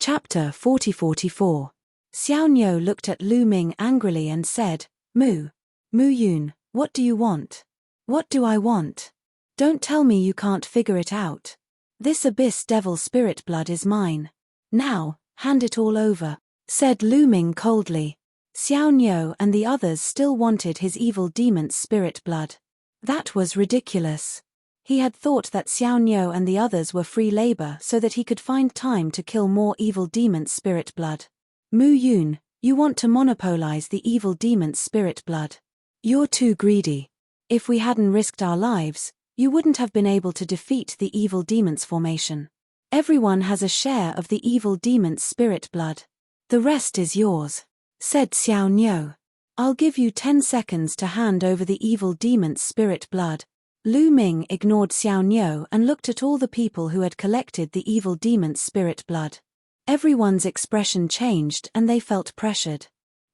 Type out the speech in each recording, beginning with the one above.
Chapter 40-44. Xiao Niu looked at Lu Ming angrily and said, Mu Yun, what do you want? What do I want? Don't tell me you can't figure it out. This abyss devil spirit blood is mine. Now, hand it all over, said Lu Ming coldly. Xiao Niu and the others still wanted his evil demon's spirit blood. That was ridiculous. He had thought that Xiao Niu and the others were free labor so that he could find time to kill more evil demon's spirit blood. Mu Yun, you want to monopolize the evil demon's spirit blood. You're too greedy. If we hadn't risked our lives, you wouldn't have been able to defeat the evil demon's formation. Everyone has a share of the evil demon's spirit blood. The rest is yours, said Xiao Niu. I'll give you 10 seconds to hand over the evil demon's spirit blood. Lu Ming ignored Xiao Niu and looked at all the people who had collected the evil demon's spirit blood. Everyone's expression changed and they felt pressured.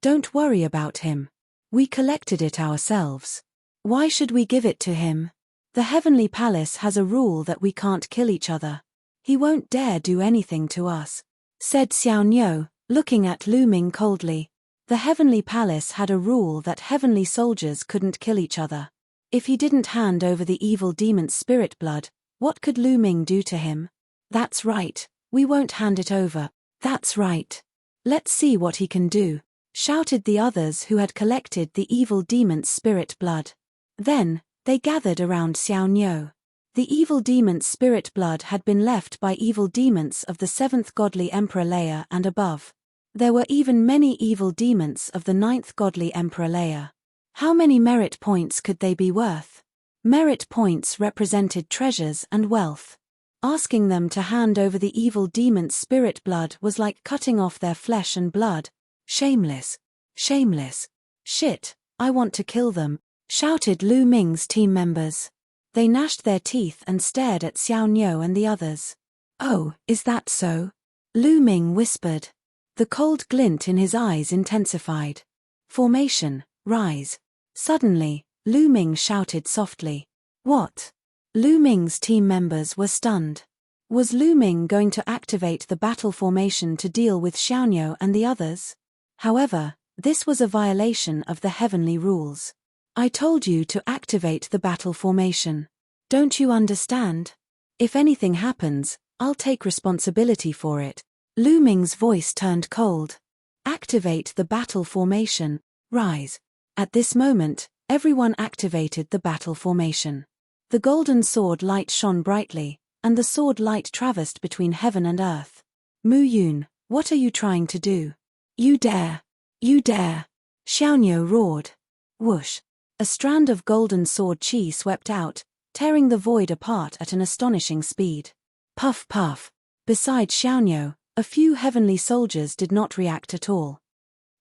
Don't worry about him. We collected it ourselves. Why should we give it to him? The Heavenly Palace has a rule that we can't kill each other. He won't dare do anything to us, said Xiao Niu, looking at Lu Ming coldly. The Heavenly Palace had a rule that heavenly soldiers couldn't kill each other. If he didn't hand over the evil demon's spirit blood, what could Lu Ming do to him? That's right, we won't hand it over. That's right. Let's see what he can do, shouted the others who had collected the evil demon's spirit blood. Then, they gathered around Xiao Niu. The evil demon's spirit blood had been left by evil demons of the 7th godly emperor layer and above. There were even many evil demons of the 9th godly emperor layer. How many merit points could they be worth? Merit points represented treasures and wealth. Asking them to hand over the evil demon's spirit blood was like cutting off their flesh and blood. Shameless. Shameless. Shit, I want to kill them, shouted Lu Ming's team members. They gnashed their teeth and stared at Xiao Niu and the others. Oh, is that so? Lu Ming whispered. The cold glint in his eyes intensified. Formation, rise. Suddenly, Lu Ming shouted softly. What? Lu Ming's team members were stunned. Was Lu Ming going to activate the battle formation to deal with Xiao Niu and the others? However, this was a violation of the heavenly rules. I told you to activate the battle formation. Don't you understand? If anything happens, I'll take responsibility for it. Lu Ming's voice turned cold. Activate the battle formation, rise. At this moment, everyone activated the battle formation. The golden sword light shone brightly, and the sword light traversed between heaven and earth. Mu Yun, what are you trying to do? You dare! You dare! Xiao Niu roared. Whoosh! A strand of golden sword chi swept out, tearing the void apart at an astonishing speed. Puff puff! Beside Xiao Niu, a few heavenly soldiers did not react at all.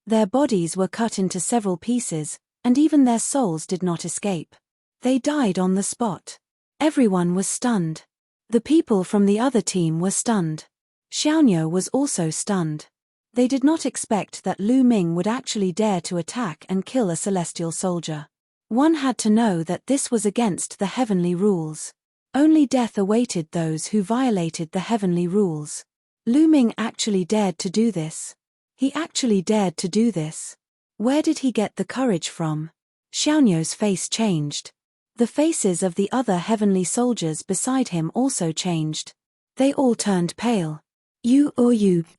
Their bodies were cut into several pieces, and even their souls did not escape. They died on the spot. Everyone was stunned. The people from the other team were stunned. Xiao Niu was also stunned. They did not expect that Lu Ming would actually dare to attack and kill a celestial soldier. One had to know that this was against the heavenly rules. Only death awaited those who violated the heavenly rules. Lu Ming actually dared to do this. He actually dared to do this. Where did he get the courage from? Xiao Niu's face changed. The faces of the other heavenly soldiers beside him also changed. They all turned pale. You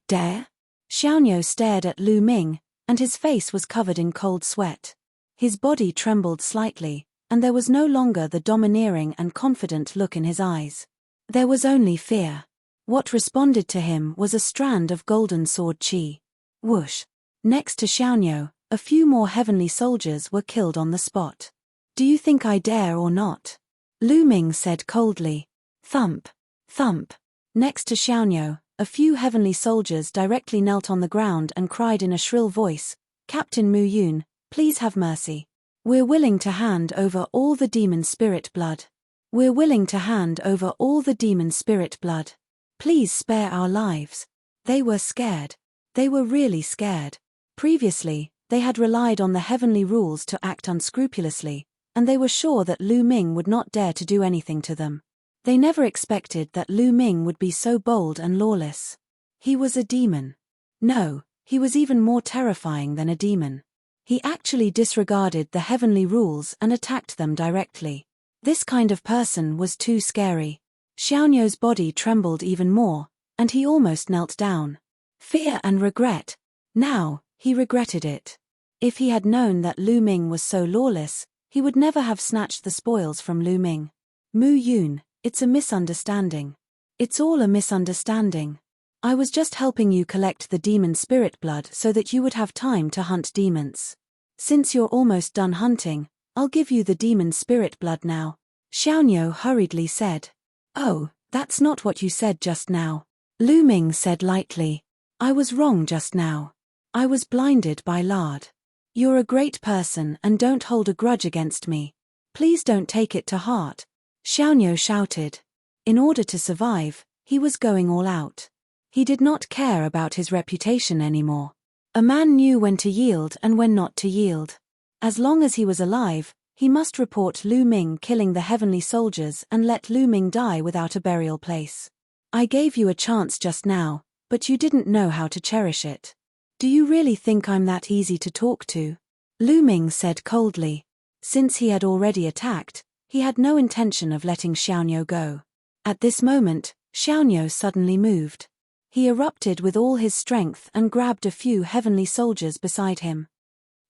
dare? Xiao Niu stared at Lu Ming, and his face was covered in cold sweat. His body trembled slightly, and there was no longer the domineering and confident look in his eyes. There was only fear. What responded to him was a strand of golden sword chi. Whoosh! Next to Xiao Niu, a few more heavenly soldiers were killed on the spot. Do you think I dare or not? Lu Ming said coldly. Thump! Thump! Next to Xiao Niu, a few heavenly soldiers directly knelt on the ground and cried in a shrill voice, Captain Mu Yun, please have mercy. We're willing to hand over all the demon spirit blood. We're willing to hand over all the demon spirit blood. Please spare our lives. They were scared. They were really scared. Previously, they had relied on the heavenly rules to act unscrupulously, and they were sure that Lu Ming would not dare to do anything to them. They never expected that Lu Ming would be so bold and lawless. He was a demon. No, he was even more terrifying than a demon. He actually disregarded the heavenly rules and attacked them directly. This kind of person was too scary. Xiaonu's body trembled even more, and he almost knelt down. Fear and regret. Now, he regretted it. If he had known that Lu Ming was so lawless, he would never have snatched the spoils from Lu Ming. Mu Yun, it's a misunderstanding. It's all a misunderstanding. I was just helping you collect the demon spirit blood so that you would have time to hunt demons. Since you're almost done hunting, I'll give you the demon spirit blood now. Xiaonu hurriedly said. Oh, that's not what you said just now. Lu Ming said lightly. I was wrong just now. I was blinded by lard. You're a great person and don't hold a grudge against me. Please don't take it to heart. Xiaonu shouted. In order to survive, he was going all out. He did not care about his reputation anymore. A man knew when to yield and when not to yield. As long as he was alive, he must report Lu Ming killing the heavenly soldiers and let Lu Ming die without a burial place. I gave you a chance just now, but you didn't know how to cherish it. Do you really think I'm that easy to talk to? Lu Ming said coldly. Since he had already attacked, he had no intention of letting Xiaonu go. At this moment, Xiaonu suddenly moved. He erupted with all his strength and grabbed a few heavenly soldiers beside him.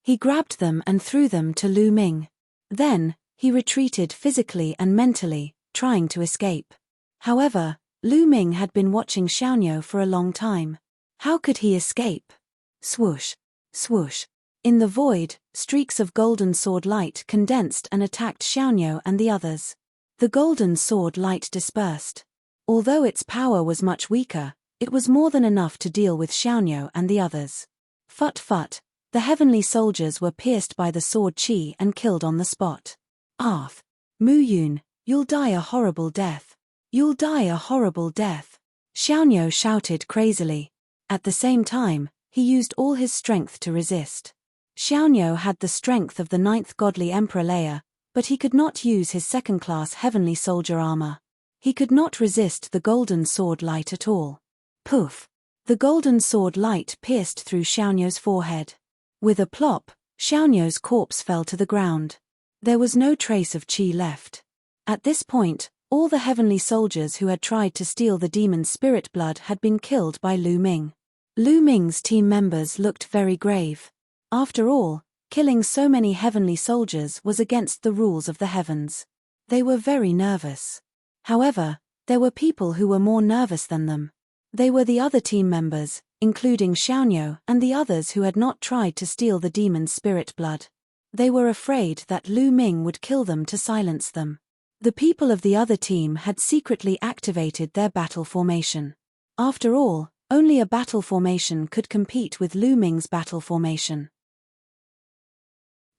He grabbed them and threw them to Lu Ming. Then, he retreated physically and mentally, trying to escape. However, Lu Ming had been watching Xiaonu for a long time. How could he escape? Swoosh, swoosh. In the void, streaks of golden sword light condensed and attacked Xiaonu and the others. The golden sword light dispersed. Although its power was much weaker, it was more than enough to deal with Xiaonu and the others. Fut fut, the heavenly soldiers were pierced by the sword chi and killed on the spot. Arth. Mu Yun, you'll die a horrible death. You'll die a horrible death. Xiaonu shouted crazily. At the same time, he used all his strength to resist. Xiaonu had the strength of the 9th godly emperor layer, but he could not use his second-class heavenly soldier armor. He could not resist the golden sword light at all. Poof! The golden sword light pierced through Xiaonu's forehead. With a plop, Xiaonu's corpse fell to the ground. There was no trace of qi left. At this point, all the heavenly soldiers who had tried to steal the demon's spirit blood had been killed by Lu Ming. Lu Ming's team members looked very grave. After all, killing so many heavenly soldiers was against the rules of the heavens. They were very nervous. However, there were people who were more nervous than them. They were the other team members, including Xiaonu and the others who had not tried to steal the demon's spirit blood. They were afraid that Lu Ming would kill them to silence them. The people of the other team had secretly activated their battle formation. After all, only a battle formation could compete with Lu Ming's battle formation.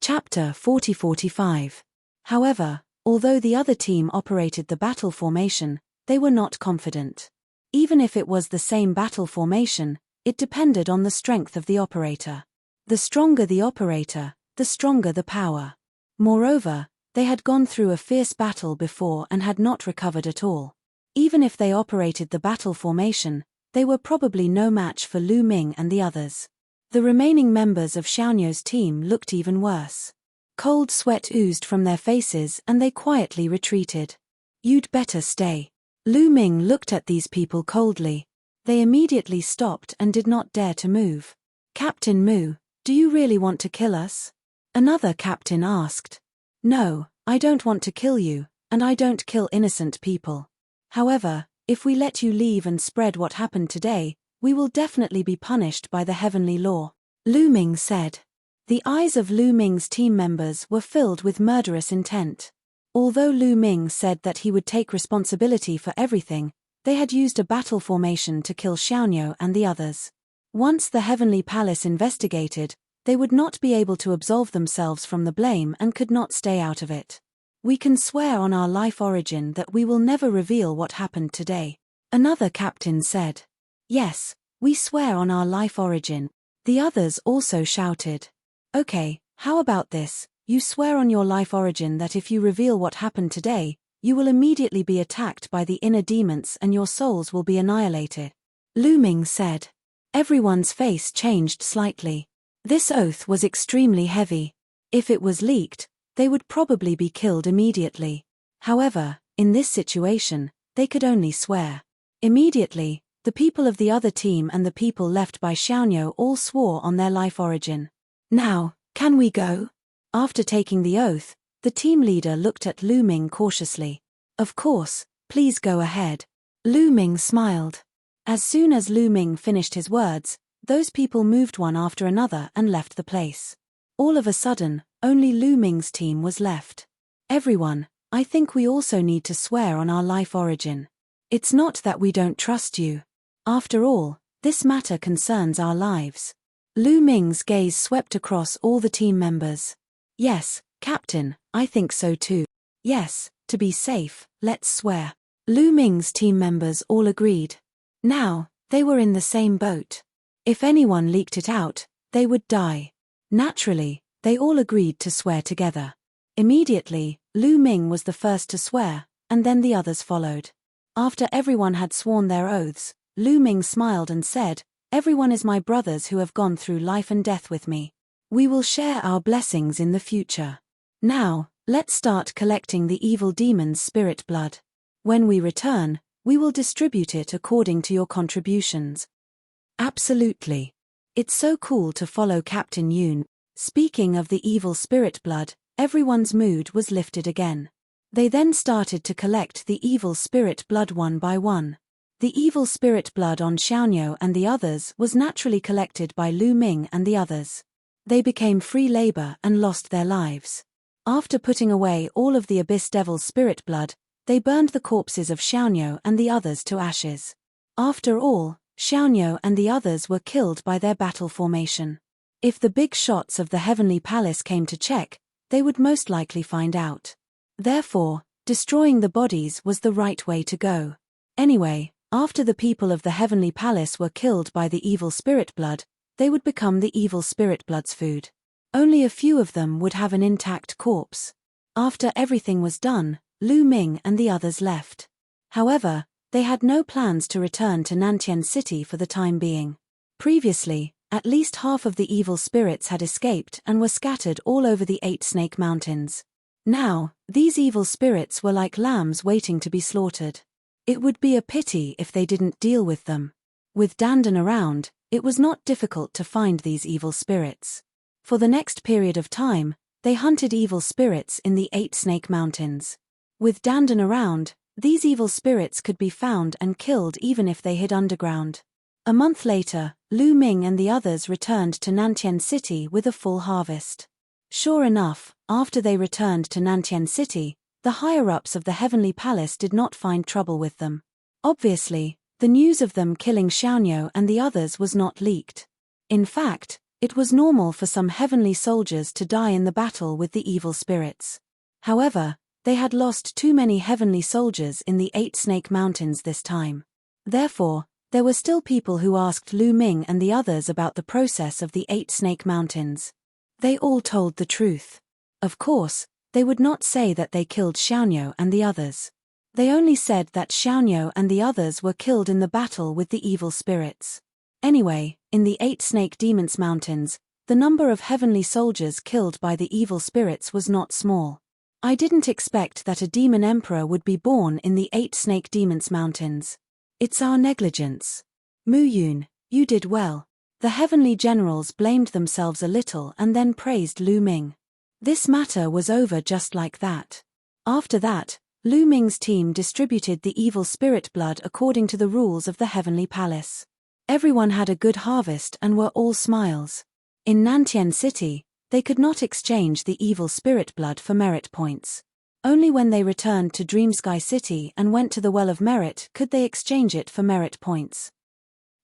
Chapter 40-45. However, although the other team operated the battle formation, they were not confident. Even if it was the same battle formation, it depended on the strength of the operator. The stronger the operator, the stronger the power. Moreover, they had gone through a fierce battle before and had not recovered at all. Even if they operated the battle formation, they were probably no match for Lu Ming and the others. The remaining members of Xiaonu's team looked even worse. Cold sweat oozed from their faces and they quietly retreated. You'd better stay. Lu Ming looked at these people coldly. They immediately stopped and did not dare to move. Captain Mu, do you really want to kill us? Another captain asked. No, I don't want to kill you, and I don't kill innocent people. However, if we let you leave and spread what happened today, we will definitely be punished by the heavenly law, Lu Ming said. The eyes of Lu Ming's team members were filled with murderous intent. Although Lu Ming said that he would take responsibility for everything, they had used a battle formation to kill Xiaonu and the others. Once the Heavenly Palace investigated, they would not be able to absolve themselves from the blame and could not stay out of it. We can swear on our life origin that we will never reveal what happened today, another captain said. Yes, we swear on our life origin, the others also shouted. Okay, how about this? You swear on your life origin that if you reveal what happened today, you will immediately be attacked by the inner demons and your souls will be annihilated. Lu Ming said. Everyone's face changed slightly. This oath was extremely heavy. If it was leaked, they would probably be killed immediately. However, in this situation, they could only swear. Immediately, the people of the other team and the people left by Xiaoniu all swore on their life origin. Now, can we go? After taking the oath, the team leader looked at Lu Ming cautiously. Of course, please go ahead. Lu Ming smiled. As soon as Lu Ming finished his words, those people moved one after another and left the place. All of a sudden, only Lu Ming's team was left. Everyone, I think we also need to swear on our life origin. It's not that we don't trust you. After all, this matter concerns our lives. Lu Ming's gaze swept across all the team members. Yes, Captain, I think so too. Yes, to be safe, let's swear. Lu Ming's team members all agreed. Now, they were in the same boat. If anyone leaked it out, they would die. Naturally, they all agreed to swear together. Immediately, Lu Ming was the first to swear, and then the others followed. After everyone had sworn their oaths, Lu Ming smiled and said, "Everyone is my brothers who have gone through life and death with me. We will share our blessings in the future. Now, let's start collecting the evil demon's spirit blood. When we return, we will distribute it according to your contributions." Absolutely. It's so cool to follow Captain Yoon. Speaking of the evil spirit blood, everyone's mood was lifted again. They then started to collect the evil spirit blood one by one. The evil spirit blood on Xiaoniu and the others was naturally collected by Lu Ming and the others. They became free labor and lost their lives. After putting away all of the Abyss Devil's spirit blood, they burned the corpses of Xiaoniu and the others to ashes. After all, Xiaoniu and the others were killed by their battle formation. If the big shots of the Heavenly Palace came to check, they would most likely find out. Therefore, destroying the bodies was the right way to go. Anyway, after the people of the Heavenly Palace were killed by the evil spirit blood, they would become the evil spirit blood's food. Only a few of them would have an intact corpse. After everything was done, Lu Ming and the others left. However, they had no plans to return to Nantian City for the time being. Previously, at least half of the evil spirits had escaped and were scattered all over the 8 Snake Mountains. Now, these evil spirits were like lambs waiting to be slaughtered. It would be a pity if they didn't deal with them. With Dandan around, it was not difficult to find these evil spirits. For the next period of time, they hunted evil spirits in the 8 Snake Mountains. With Dandan around, these evil spirits could be found and killed even if they hid underground. A month later, Lu Ming and the others returned to Nantian City with a full harvest. Sure enough, after they returned to Nantian City, the higher-ups of the Heavenly Palace did not find trouble with them. Obviously, the news of them killing Xiaoniu and the others was not leaked. In fact, it was normal for some heavenly soldiers to die in the battle with the evil spirits. However, they had lost too many heavenly soldiers in the 8 Snake Mountains this time. Therefore, there were still people who asked Lu Ming and the others about the process of the 8 Snake Mountains. They all told the truth. Of course, they would not say that they killed Xiaoniu and the others. They only said that Xiaoniu and the others were killed in the battle with the evil spirits. Anyway, in the 8 Snake Demons Mountains, the number of heavenly soldiers killed by the evil spirits was not small. I didn't expect that a demon emperor would be born in the 8 Snake Demons Mountains. It's our negligence. Mu Yun, you did well. The heavenly generals blamed themselves a little and then praised Lu Ming. This matter was over just like that. After that, Lu Ming's team distributed the evil spirit blood according to the rules of the Heavenly Palace. Everyone had a good harvest and were all smiles. In Nantian City, they could not exchange the evil spirit blood for merit points. Only when they returned to Dreamsky City and went to the Well of Merit could they exchange it for merit points.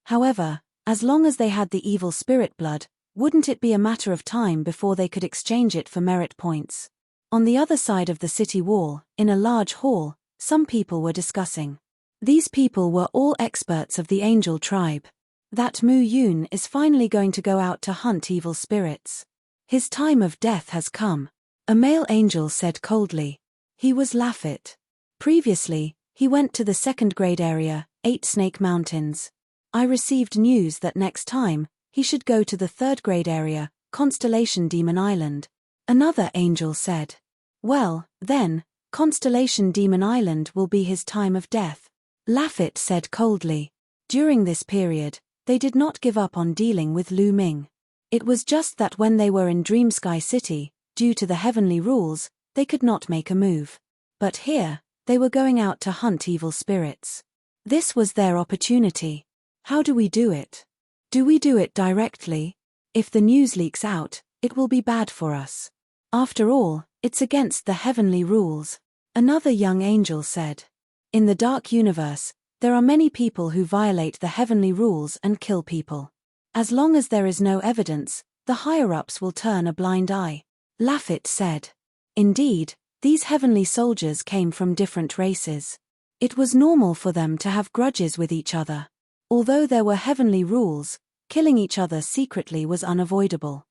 However, as long as they had the evil spirit blood, wouldn't it be a matter of time before they could exchange it for merit points? On the other side of the city wall, in a large hall, some people were discussing. These people were all experts of the angel tribe. That Mu Yun is finally going to go out to hunt evil spirits. His time of death has come, a male angel said coldly. He was Laffit. Previously, he went to the 2nd grade area, 8 Snake Mountains. I received news that next time, he should go to the third-grade area, Constellation Demon Island. Another angel said. Well, then, Constellation Demon Island will be his time of death. Laffit said coldly. During this period, they did not give up on dealing with Lu Ming. It was just that when they were in Dreamsky City, due to the heavenly rules, they could not make a move. But here, they were going out to hunt evil spirits. This was their opportunity. How do we do it? Do we do it directly? If the news leaks out, it will be bad for us. After all, it's against the heavenly rules. Another young angel said. In the dark universe, there are many people who violate the heavenly rules and kill people. As long as there is no evidence, the higher-ups will turn a blind eye. Laffit said. Indeed, these heavenly soldiers came from different races. It was normal for them to have grudges with each other. Although there were heavenly rules, killing each other secretly was unavoidable.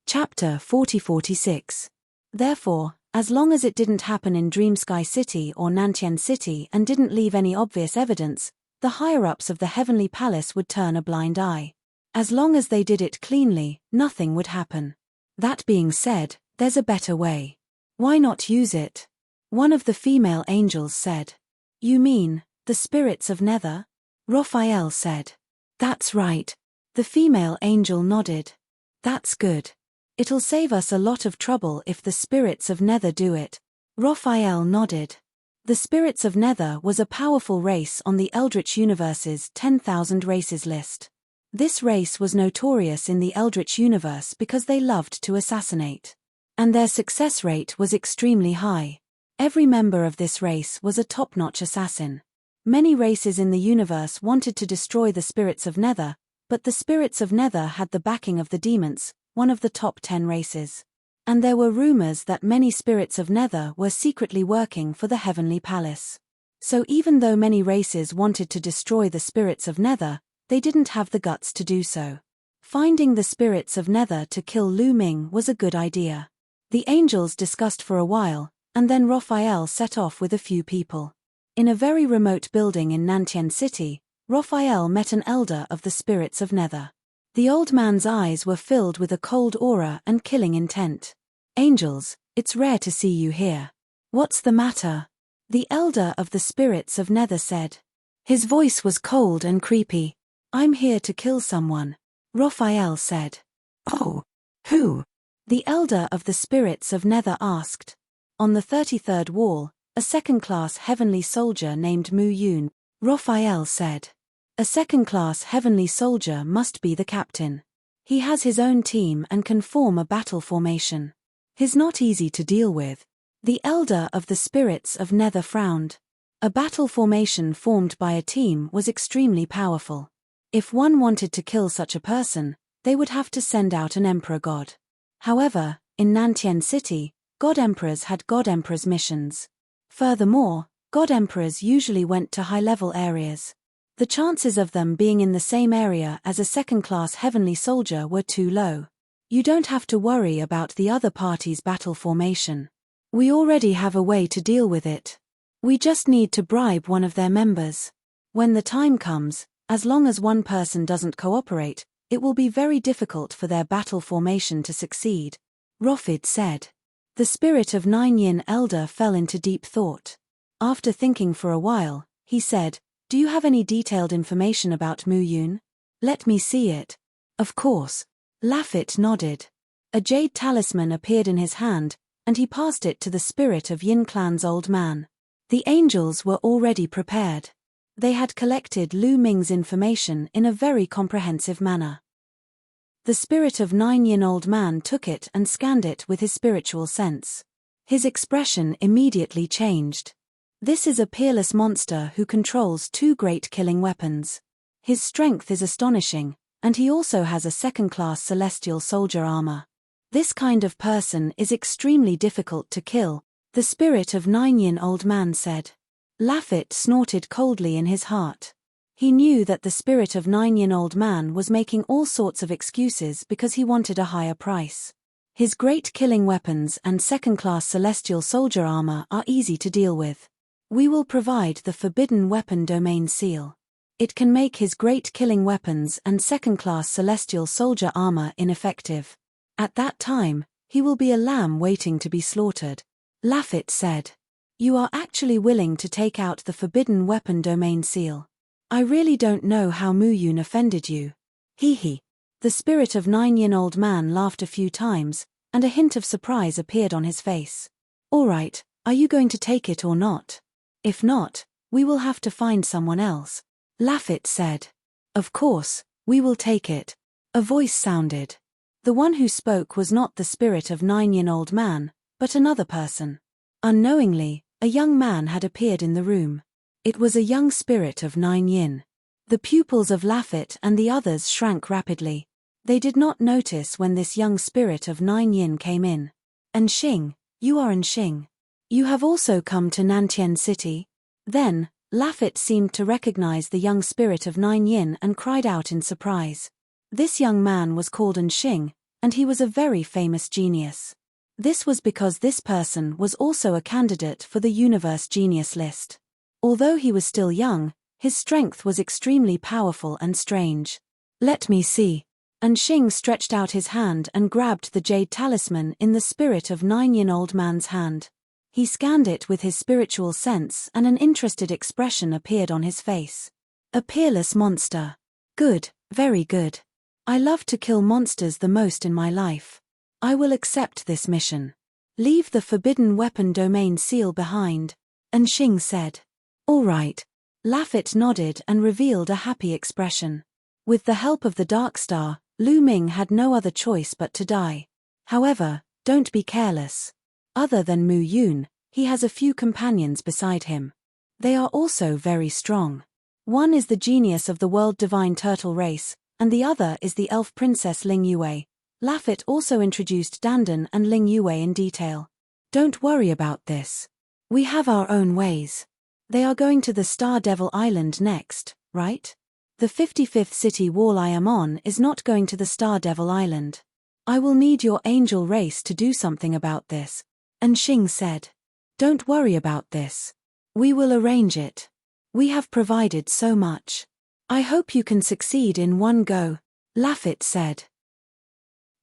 Chapter 40-46. Therefore, as long as it didn't happen in Dreamsky City or Nantian City and didn't leave any obvious evidence, the higher-ups of the Heavenly Palace would turn a blind eye. As long as they did it cleanly, nothing would happen. That being said, there's a better way. Why not use it? One of the female angels said. You mean, the spirits of Nether? Raphael said. That's right. The female angel nodded. That's good. It'll save us a lot of trouble if the spirits of Nether do it. Raphael nodded. The spirits of Nether was a powerful race on the Eldritch Universe's 10,000 races list. This race was notorious in the Eldritch Universe because they loved to assassinate. And their success rate was extremely high. Every member of this race was a top-notch assassin. Many races in the universe wanted to destroy the spirits of Nether, but the spirits of Nether had the backing of the demons, one of the top 10 races. And there were rumors that many spirits of Nether were secretly working for the Heavenly Palace. So even though many races wanted to destroy the spirits of Nether, they didn't have the guts to do so. Finding the spirits of Nether to kill Lu Ming was a good idea. The angels discussed for a while, and then Raphael set off with a few people. In a very remote building in Nantian City, Raphael met an elder of the spirits of Nether. The old man's eyes were filled with a cold aura and killing intent. Angels, it's rare to see you here. What's the matter? The elder of the spirits of Nether said. His voice was cold and creepy. I'm here to kill someone. Raphael said. Oh, who? The elder of the spirits of Nether asked. On the 33rd wall, a second-class heavenly soldier named Mu Yun, Raphael said. A second-class heavenly soldier must be the captain. He has his own team and can form a battle formation. He's not easy to deal with. The elder of the spirits of Nether frowned. A battle formation formed by a team was extremely powerful. If one wanted to kill such a person, they would have to send out an emperor god. However, in Nantian City, god emperors had god emperors missions. Furthermore, god emperors usually went to high-level areas. The chances of them being in the same area as a second-class heavenly soldier were too low. You don't have to worry about the other party's battle formation. We already have a way to deal with it. We just need to bribe one of their members. When the time comes, as long as one person doesn't cooperate, it will be very difficult for their battle formation to succeed. Rofid said. The spirit of Nine Yin Elder fell into deep thought. After thinking for a while, he said, Do you have any detailed information about Mu Yun? Let me see it. Of course. Laffit nodded. A jade talisman appeared in his hand, and he passed it to the spirit of Yin Clan's old man. The angels were already prepared. They had collected Lu Ming's information in a very comprehensive manner. The spirit of Nine Yin old man took it and scanned it with his spiritual sense. His expression immediately changed. This is a peerless monster who controls 2 great killing weapons. His strength is astonishing, and he also has a second-class celestial soldier armor. This kind of person is extremely difficult to kill, the spirit of Nine Yin old man said. Laffit snorted coldly in his heart. He knew that the spirit of Nine Yin old man was making all sorts of excuses because he wanted a higher price. His great killing weapons and second-class celestial soldier armor are easy to deal with. We will provide the forbidden weapon domain seal. It can make his great killing weapons and second-class celestial soldier armor ineffective. At that time, he will be a lamb waiting to be slaughtered. Laffit said. You are actually willing to take out the forbidden weapon domain seal. I really don't know how Mu Yun offended you. Hee hee. The spirit of 9-year-old man laughed a few times, and a hint of surprise appeared on his face. All right, are you going to take it or not? If not, we will have to find someone else. Laffit said. Of course, we will take it. A voice sounded. The one who spoke was not the spirit of 9-year-old man, but another person. Unknowingly, a young man had appeared in the room. It was a young spirit of 9 yin. The pupils of Laffit and the others shrank rapidly. They did not notice when this young spirit of 9 yin came in. Enxing, you are Enxing. You have also come to Nantian City? Then, Laffit seemed to recognize the young spirit of 9 yin and cried out in surprise. This young man was called Enxing, and he was a very famous genius. This was because this person was also a candidate for the Universe Genius list. Although he was still young, his strength was extremely powerful and strange. Let me see. Enxing stretched out his hand and grabbed the jade talisman in the spirit of 9-year-old man's hand. He scanned it with his spiritual sense and an interested expression appeared on his face. A peerless monster. Good, very good. I love to kill monsters the most in my life. I will accept this mission. Leave the forbidden weapon domain seal behind, Enxing said. All right. Laffit nodded and revealed a happy expression. With the help of the Dark Star, Lu Ming had no other choice but to die. However, don't be careless. Other than Mu Yun, he has a few companions beside him. They are also very strong. One is the genius of the world divine turtle race, and the other is the elf princess Ling Yue. Laffit also introduced Dandan and Ling Yue in detail. Don't worry about this. We have our own ways. They are going to the Star Devil Island next, right? The 55th city wall I am on is not going to the Star Devil Island. I will need your angel race to do something about this, Enxing said. Don't worry about this. We will arrange it. We have provided so much. I hope you can succeed in one go, Laffit said.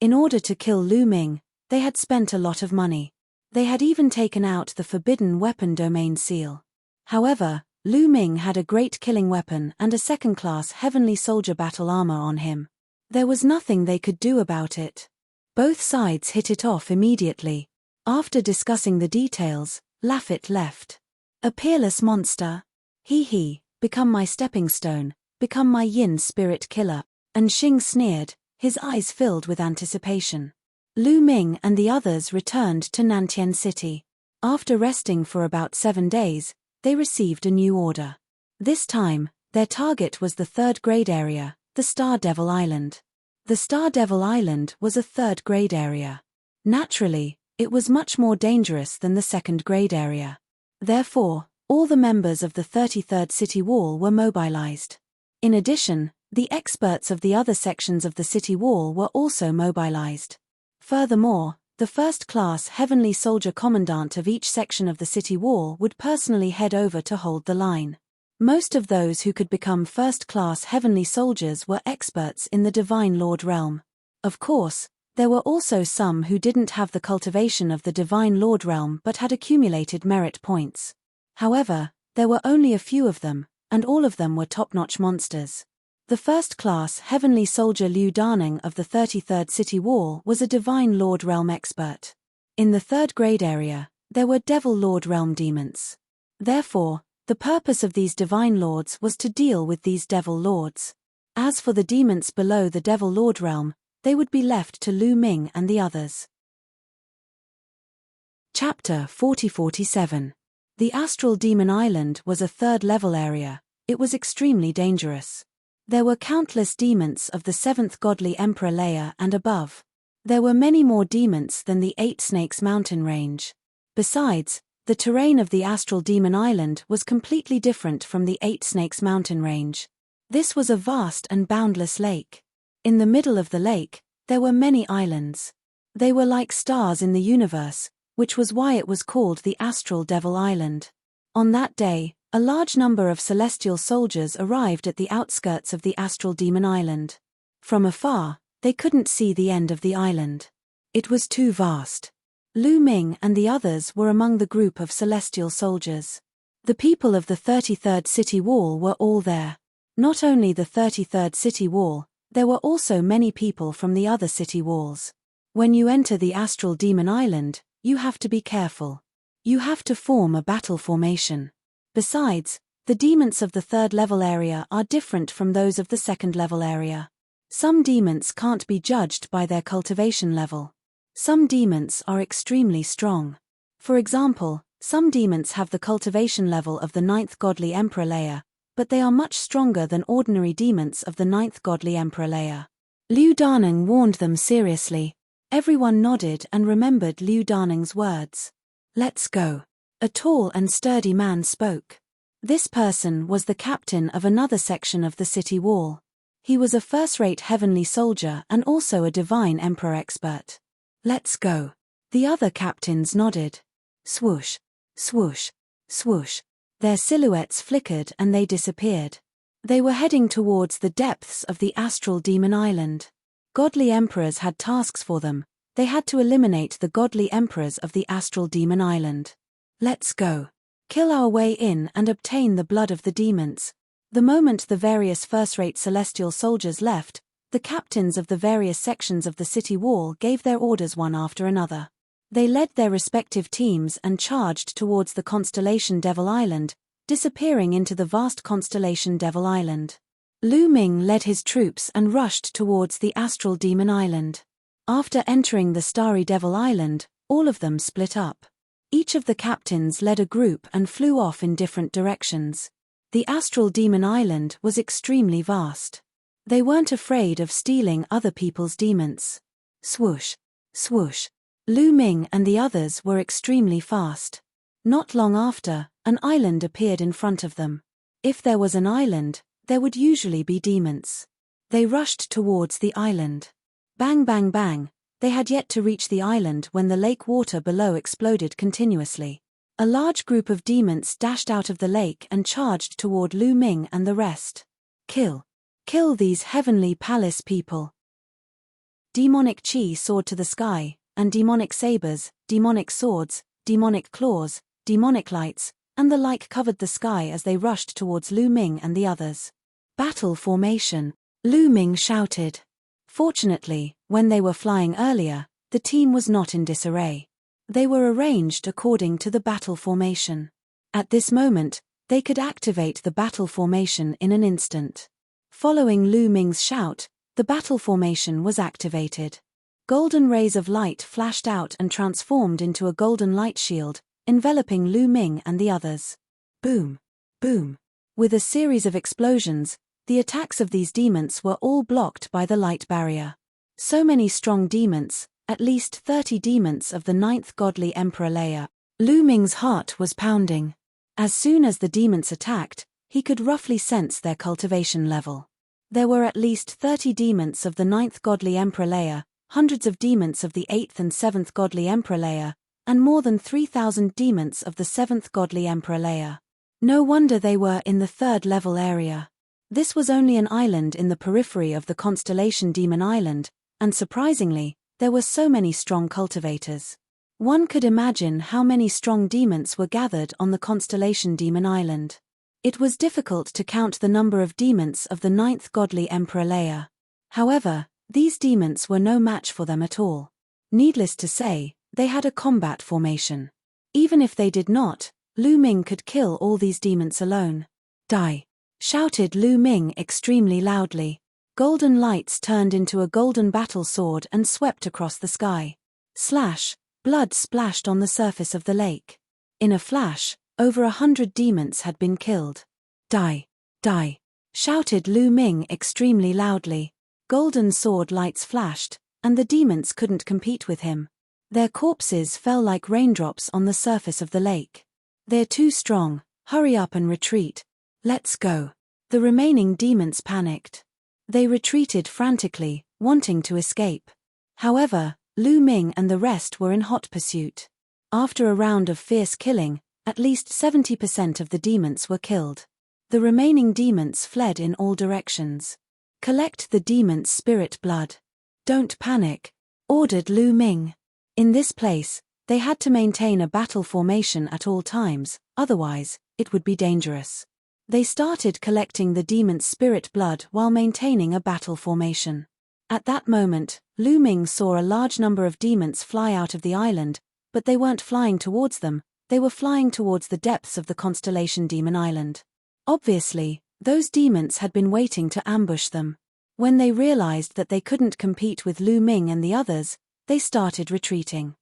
In order to kill Lu Ming, they had spent a lot of money. They had even taken out the forbidden weapon domain seal. However, Lu Ming had a great killing weapon and a second-class heavenly soldier battle armor on him. There was nothing they could do about it. Both sides hit it off immediately. After discussing the details, Laffit left. A peerless monster. Hee hee, become my stepping stone, become my yin spirit killer. Enxing sneered, his eyes filled with anticipation. Lu Ming and the others returned to Nantian City. After resting for about 7 days, they received a new order. This time, their target was the 3rd grade area, the Star Devil Island. The Star Devil Island was a 3rd grade area. Naturally, it was much more dangerous than the 2nd grade area. Therefore, all the members of the 33rd city wall were mobilized. In addition, the experts of the other sections of the city wall were also mobilized. Furthermore, the first-class heavenly soldier commandant of each section of the city wall would personally head over to hold the line. Most of those who could become first-class heavenly soldiers were experts in the Divine Lord realm. Of course, there were also some who didn't have the cultivation of the Divine Lord realm but had accumulated merit points. However, there were only a few of them, and all of them were top-notch monsters. The first-class heavenly soldier Liu Daning of the 33rd city wall was a Divine Lord realm expert. In the 3rd grade area, there were Devil Lord realm demons. Therefore, the purpose of these Divine Lords was to deal with these Devil Lords. As for the demons below the Devil Lord realm, they would be left to Lu Ming and the others. Chapter 4047. The Astral Demon Island was a 3rd level area. It was extremely dangerous. There were countless demons of the 7th godly emperor layer and above. There were many more demons than the 8 Snakes mountain range. Besides, the terrain of the Astral Demon Island was completely different from the 8 Snakes mountain range. This was a vast and boundless lake. In the middle of the lake, there were many islands. They were like stars in the universe, which was why it was called the Astral Devil Island. On that day, A large number of celestial soldiers arrived at the outskirts of the astral demon island. From afar, they couldn't see the end of the island. It was too vast. Lu Ming and the others were among the group of celestial soldiers. The people of the 33rd City Wall were all there. Not only the 33rd City Wall, there were also many people from the other city walls. When you enter the astral demon island, you have to be careful. You have to form a battle formation. Besides, the demons of the third level area are different from those of the second level area. Some demons can't be judged by their cultivation level. Some demons are extremely strong. For example, some demons have the cultivation level of the 9th Godly Emperor layer, but they are much stronger than ordinary demons of the 9th Godly Emperor layer. Liu Daneng warned them seriously. Everyone nodded and remembered Liu Daneng's words. "Let's go." A tall and sturdy man spoke. This person was the captain of another section of the city wall. He was a first-rate heavenly soldier and also a divine emperor expert. "Let's go." The other captains nodded. Swoosh, swoosh, swoosh. Their silhouettes flickered and they disappeared. They were heading towards the depths of the astral demon island. Godly emperors had tasks for them. They had to eliminate the godly emperors of the astral demon island. "Let's go. Kill our way in and obtain the blood of the demons." The moment the various first-rate celestial soldiers left, the captains of the various sections of the city wall gave their orders one after another. They led their respective teams and charged towards the constellation Devil Island, disappearing into the vast constellation Devil Island. Lu Ming led his troops and rushed towards the astral demon island. After entering the starry Devil Island, all of them split up. Each of the captains led a group and flew off in different directions. The astral demon island was extremely vast. They weren't afraid of stealing other people's demons. Swoosh, swoosh. Lu Ming and the others were extremely fast. Not long after, an island appeared in front of them. If there was an island, there would usually be demons. They rushed towards the island. Bang bang bang, they had yet to reach the island when the lake water below exploded continuously. A large group of demons dashed out of the lake and charged toward Lu Ming and the rest. Kill. Kill these heavenly palace people. Demonic chi soared to the sky, and demonic sabers, demonic swords, demonic claws, demonic lights, and the like covered the sky as they rushed towards Lu Ming and the others. "Battle formation," Lu Ming shouted. Fortunately, when they were flying earlier, the team was not in disarray. They were arranged according to the battle formation. At this moment, they could activate the battle formation in an instant. Following Lu Ming's shout, the battle formation was activated. Golden rays of light flashed out and transformed into a golden light shield, enveloping Lu Ming and the others. Boom! Boom! With a series of explosions, the attacks of these demons were all blocked by the light barrier. So many strong demons, at least 30 demons of the 9th Godly Emperor layer. Lu Ming's heart was pounding. As soon as the demons attacked, he could roughly sense their cultivation level. There were at least 30 demons of the 9th Godly Emperor layer, hundreds of demons of the 8th and 7th Godly Emperor layer, and more than 3,000 demons of the 7th Godly Emperor layer. No wonder they were in the 3rd level area. This was only an island in the periphery of the constellation Demon Island, and surprisingly, there were so many strong cultivators. One could imagine how many strong demons were gathered on the constellation Demon Island. It was difficult to count the number of demons of the 9th Godly Emperor layer. However, these demons were no match for them at all. Needless to say, they had a combat formation. Even if they did not, Lu Ming could kill all these demons alone. "Die!" shouted Lu Ming extremely loudly. Golden lights turned into a golden battle sword and swept across the sky. Slash! Blood splashed on the surface of the lake. In a flash, over 100 demons had been killed. "Die! Die!" shouted Lu Ming extremely loudly. Golden sword lights flashed, and the demons couldn't compete with him. Their corpses fell like raindrops on the surface of the lake. "They're too strong, hurry up and retreat. Let's go." The remaining demons panicked. They retreated frantically, wanting to escape. However, Lu Ming and the rest were in hot pursuit. After a round of fierce killing, At least 70% of the demons were killed. The remaining demons fled in all directions. Collect the demons' spirit blood. Don't panic, ordered Lu Ming. In this place, they had to maintain a battle formation at all times, otherwise, it would be dangerous. They started collecting the demons' spirit blood while maintaining a battle formation. At that moment, Lu Ming saw a large number of demons fly out of the island, but they weren't flying towards them, they were flying towards the depths of the constellation Demon Island. Obviously, those demons had been waiting to ambush them. When they realized that they couldn't compete with Lu Ming and the others, they started retreating.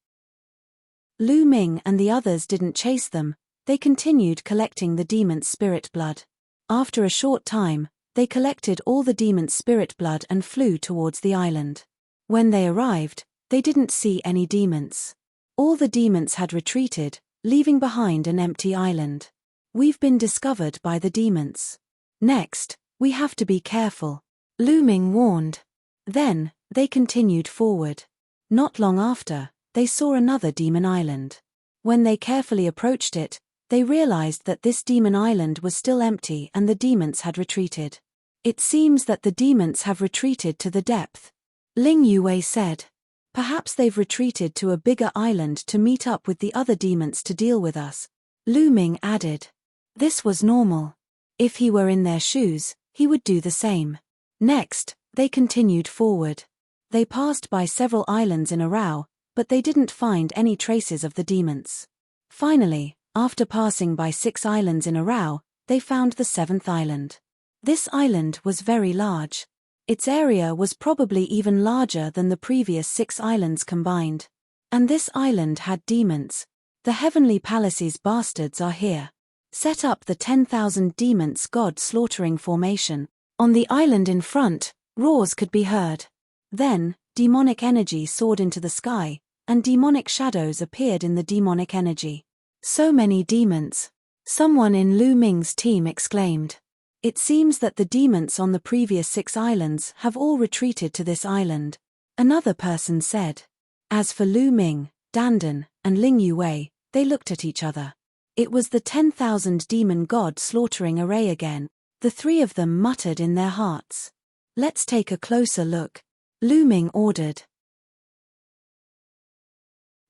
Lu Ming and the others didn't chase them, they continued collecting the demons' spirit blood. After a short time, they collected all the demons' spirit blood and flew towards the island. When they arrived, they didn't see any demons. All the demons had retreated, leaving behind an empty island. We've been discovered by the demons. Next, we have to be careful, Lu Ming warned. Then, they continued forward. Not long after, they saw another demon island. When they carefully approached it, they realized that this demon island was still empty and the demons had retreated. It seems that the demons have retreated to the depth, Ling Yue said. Perhaps they've retreated to a bigger island to meet up with the other demons to deal with us, Lu Ming added. This was normal. If he were in their shoes, he would do the same. Next, they continued forward. They passed by several islands in a row, but they didn't find any traces of the demons. Finally, after passing by 6 islands in a row, they found the 7th island. This island was very large. Its area was probably even larger than the previous 6 islands combined. And this island had demons. The Heavenly Palace's bastards are here. Set up the 10,000 demons god slaughtering formation. On the island in front, roars could be heard. Then, demonic energy soared into the sky, and demonic shadows appeared in the demonic energy. So many demons. Someone in Lu Ming's team exclaimed. It seems that the demons on the previous 6 islands have all retreated to this island, another person said. As for Lu Ming, Dandan, and Ling Yue, they looked at each other. It was the 10,000 demon god slaughtering array again. The 3 of them muttered in their hearts. Let's take a closer look, Lu Ming ordered.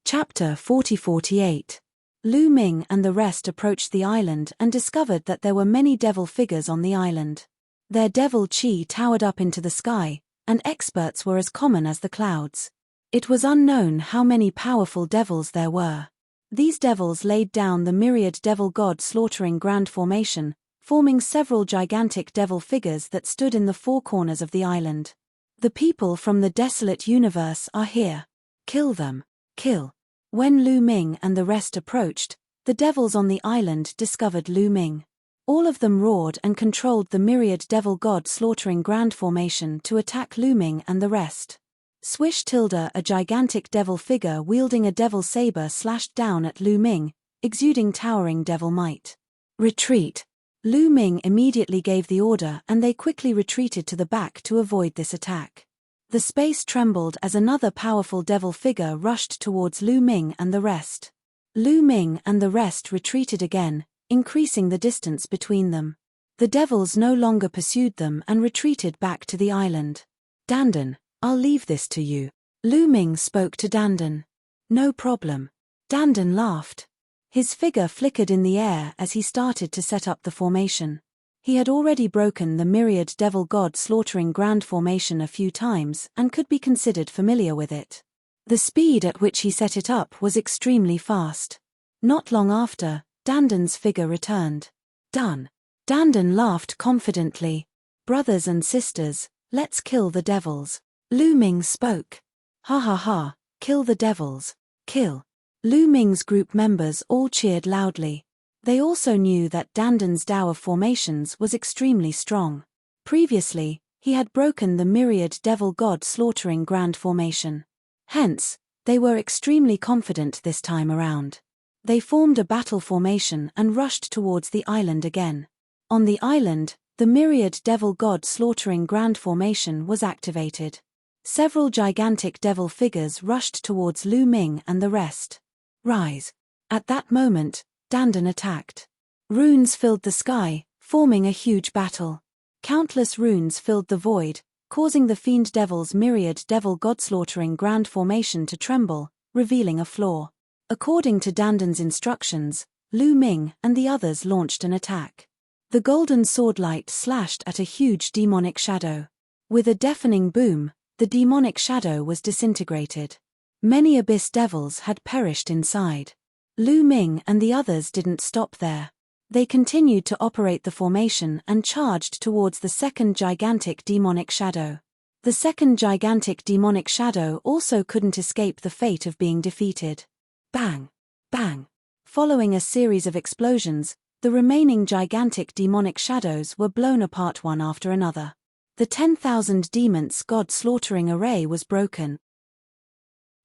Chapter 40-48. Lu Ming and the rest approached the island and discovered that there were many devil figures on the island. Their devil chi towered up into the sky, and experts were as common as the clouds. It was unknown how many powerful devils there were. These devils laid down the myriad devil god slaughtering grand formation, forming several gigantic devil figures that stood in the 4 corners of the island. The people from the desolate universe are here. Kill them. Kill. When Lu Ming and the rest approached, the devils on the island discovered Lu Ming. All of them roared and controlled the myriad devil god slaughtering grand formation to attack Lu Ming and the rest. Swish tilde, a gigantic devil figure wielding a devil saber, slashed down at Lu Ming, exuding towering devil might. Retreat. Lu Ming immediately gave the order and they quickly retreated to the back to avoid this attack. The space trembled as another powerful devil figure rushed towards Lu Ming and the rest. Lu Ming and the rest retreated again, increasing the distance between them. The devils no longer pursued them and retreated back to the island. Dandan, I'll leave this to you. Lu Ming spoke to Dandan. No problem. Dandan laughed. His figure flickered in the air as he started to set up the formation. He had already broken the myriad devil god slaughtering grand formation a few times and could be considered familiar with it. The speed at which he set it up was extremely fast. Not long after, Dandan's figure returned. Done. Dandan laughed confidently. Brothers and sisters, let's kill the devils. Lu Ming spoke. Ha ha ha, kill the devils. Kill. Lu Ming's group members all cheered loudly. They also knew that Dandan's Tao of formations was extremely strong. Previously, he had broken the myriad devil god slaughtering grand formation. Hence, they were extremely confident this time around. They formed a battle formation and rushed towards the island again. On the island, the myriad devil god slaughtering grand formation was activated. Several gigantic devil figures rushed towards Lu Ming and the rest. Rise. At that moment, Dandan attacked. Runes filled the sky, forming a huge battle. Countless runes filled the void, causing the fiend devil's myriad devil god-slaughtering grand formation to tremble, revealing a flaw. According to Dandan's instructions, Lu Ming and the others launched an attack. The golden swordlight slashed at a huge demonic shadow. With a deafening boom, the demonic shadow was disintegrated. Many abyss devils had perished inside. Lu Ming and the others didn't stop there. They continued to operate the formation and charged towards the second gigantic demonic shadow. The second gigantic demonic shadow also couldn't escape the fate of being defeated. Bang! Bang! Following a series of explosions, the remaining gigantic demonic shadows were blown apart one after another. The 10,000 demons god slaughtering array was broken.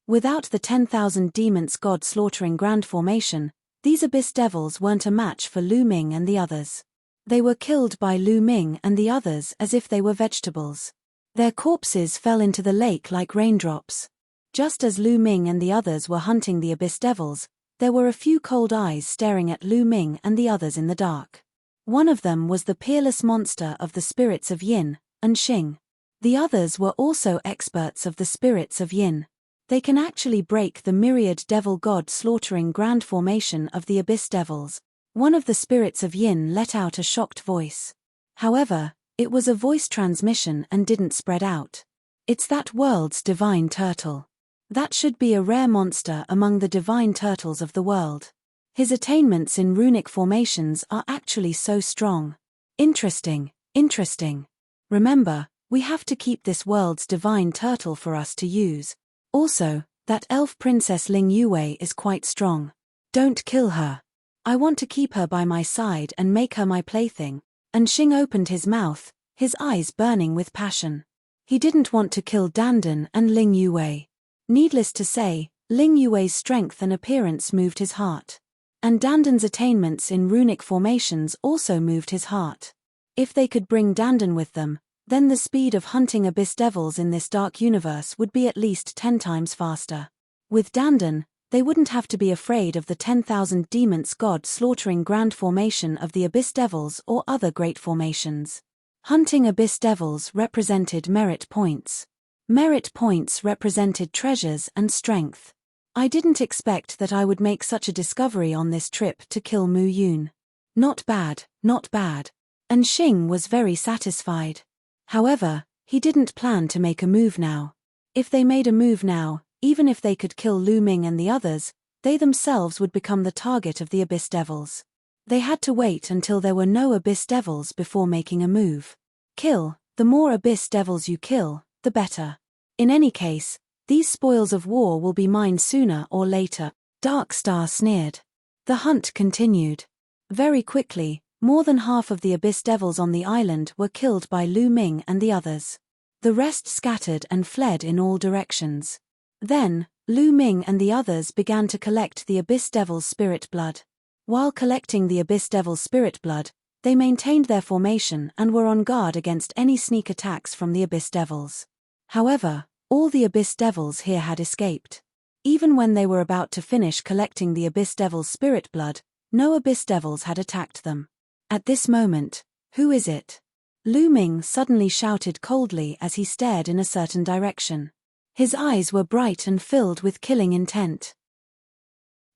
Without the 10,000 demons god slaughtering grand formation, these abyss devils weren't a match for Lu Ming and the others. They were killed by Lu Ming and the others as if they were vegetables. Their corpses fell into the lake like raindrops. Just as Lu Ming and the others were hunting the abyss devils, there were a few cold eyes staring at Lu Ming and the others in the dark. One of them was the peerless monster of the spirits of Yin, Xing. The others were also experts of the spirits of Yin. They can actually break the myriad devil god slaughtering grand formation of the abyss devils. One of the spirits of Yin let out a shocked voice. However, it was a voice transmission and didn't spread out. It's that world's divine turtle. That should be a rare monster among the divine turtles of the world. His attainments in runic formations are actually so strong. Interesting, interesting. Remember, we have to keep this world's divine turtle for us to use. Also, that elf princess Ling Yue is quite strong. Don't kill her. I want to keep her by my side and make her my plaything. And Xing opened his mouth, his eyes burning with passion. He didn't want to kill Dandan and Ling Yue. Needless to say, Ling Yue's strength and appearance moved his heart. And Dandan's attainments in runic formations also moved his heart. If they could bring Dandan with them, then the speed of hunting abyss devils in this dark universe would be at least 10 times faster. With Dandan, they wouldn't have to be afraid of the 10,000 demons god slaughtering grand formation of the abyss devils or other great formations. Hunting abyss devils represented merit points. Merit points represented treasures and strength. I didn't expect that I would make such a discovery on this trip to kill Mu Yun. Not bad, not bad. And Xing was very satisfied. However, he didn't plan to make a move now. If they made a move now, even if they could kill Lu Ming and the others, they themselves would become the target of the abyss devils. They had to wait until there were no abyss devils before making a move. The more abyss devils you kill, the better. In any case, these spoils of war will be mine sooner or later, Darkstar sneered. The hunt continued. Very quickly, more than half of the abyss devils on the island were killed by Lu Ming and the others. The rest scattered and fled in all directions. Then, Lu Ming and the others began to collect the abyss devil's spirit blood. While collecting the abyss devil's spirit blood, they maintained their formation and were on guard against any sneak attacks from the abyss devils. However, all the abyss devils here had escaped. Even when they were about to finish collecting the abyss devil's spirit blood, no abyss devils had attacked them. At this moment, who is it? Lu Ming suddenly shouted coldly as he stared in a certain direction. His eyes were bright and filled with killing intent.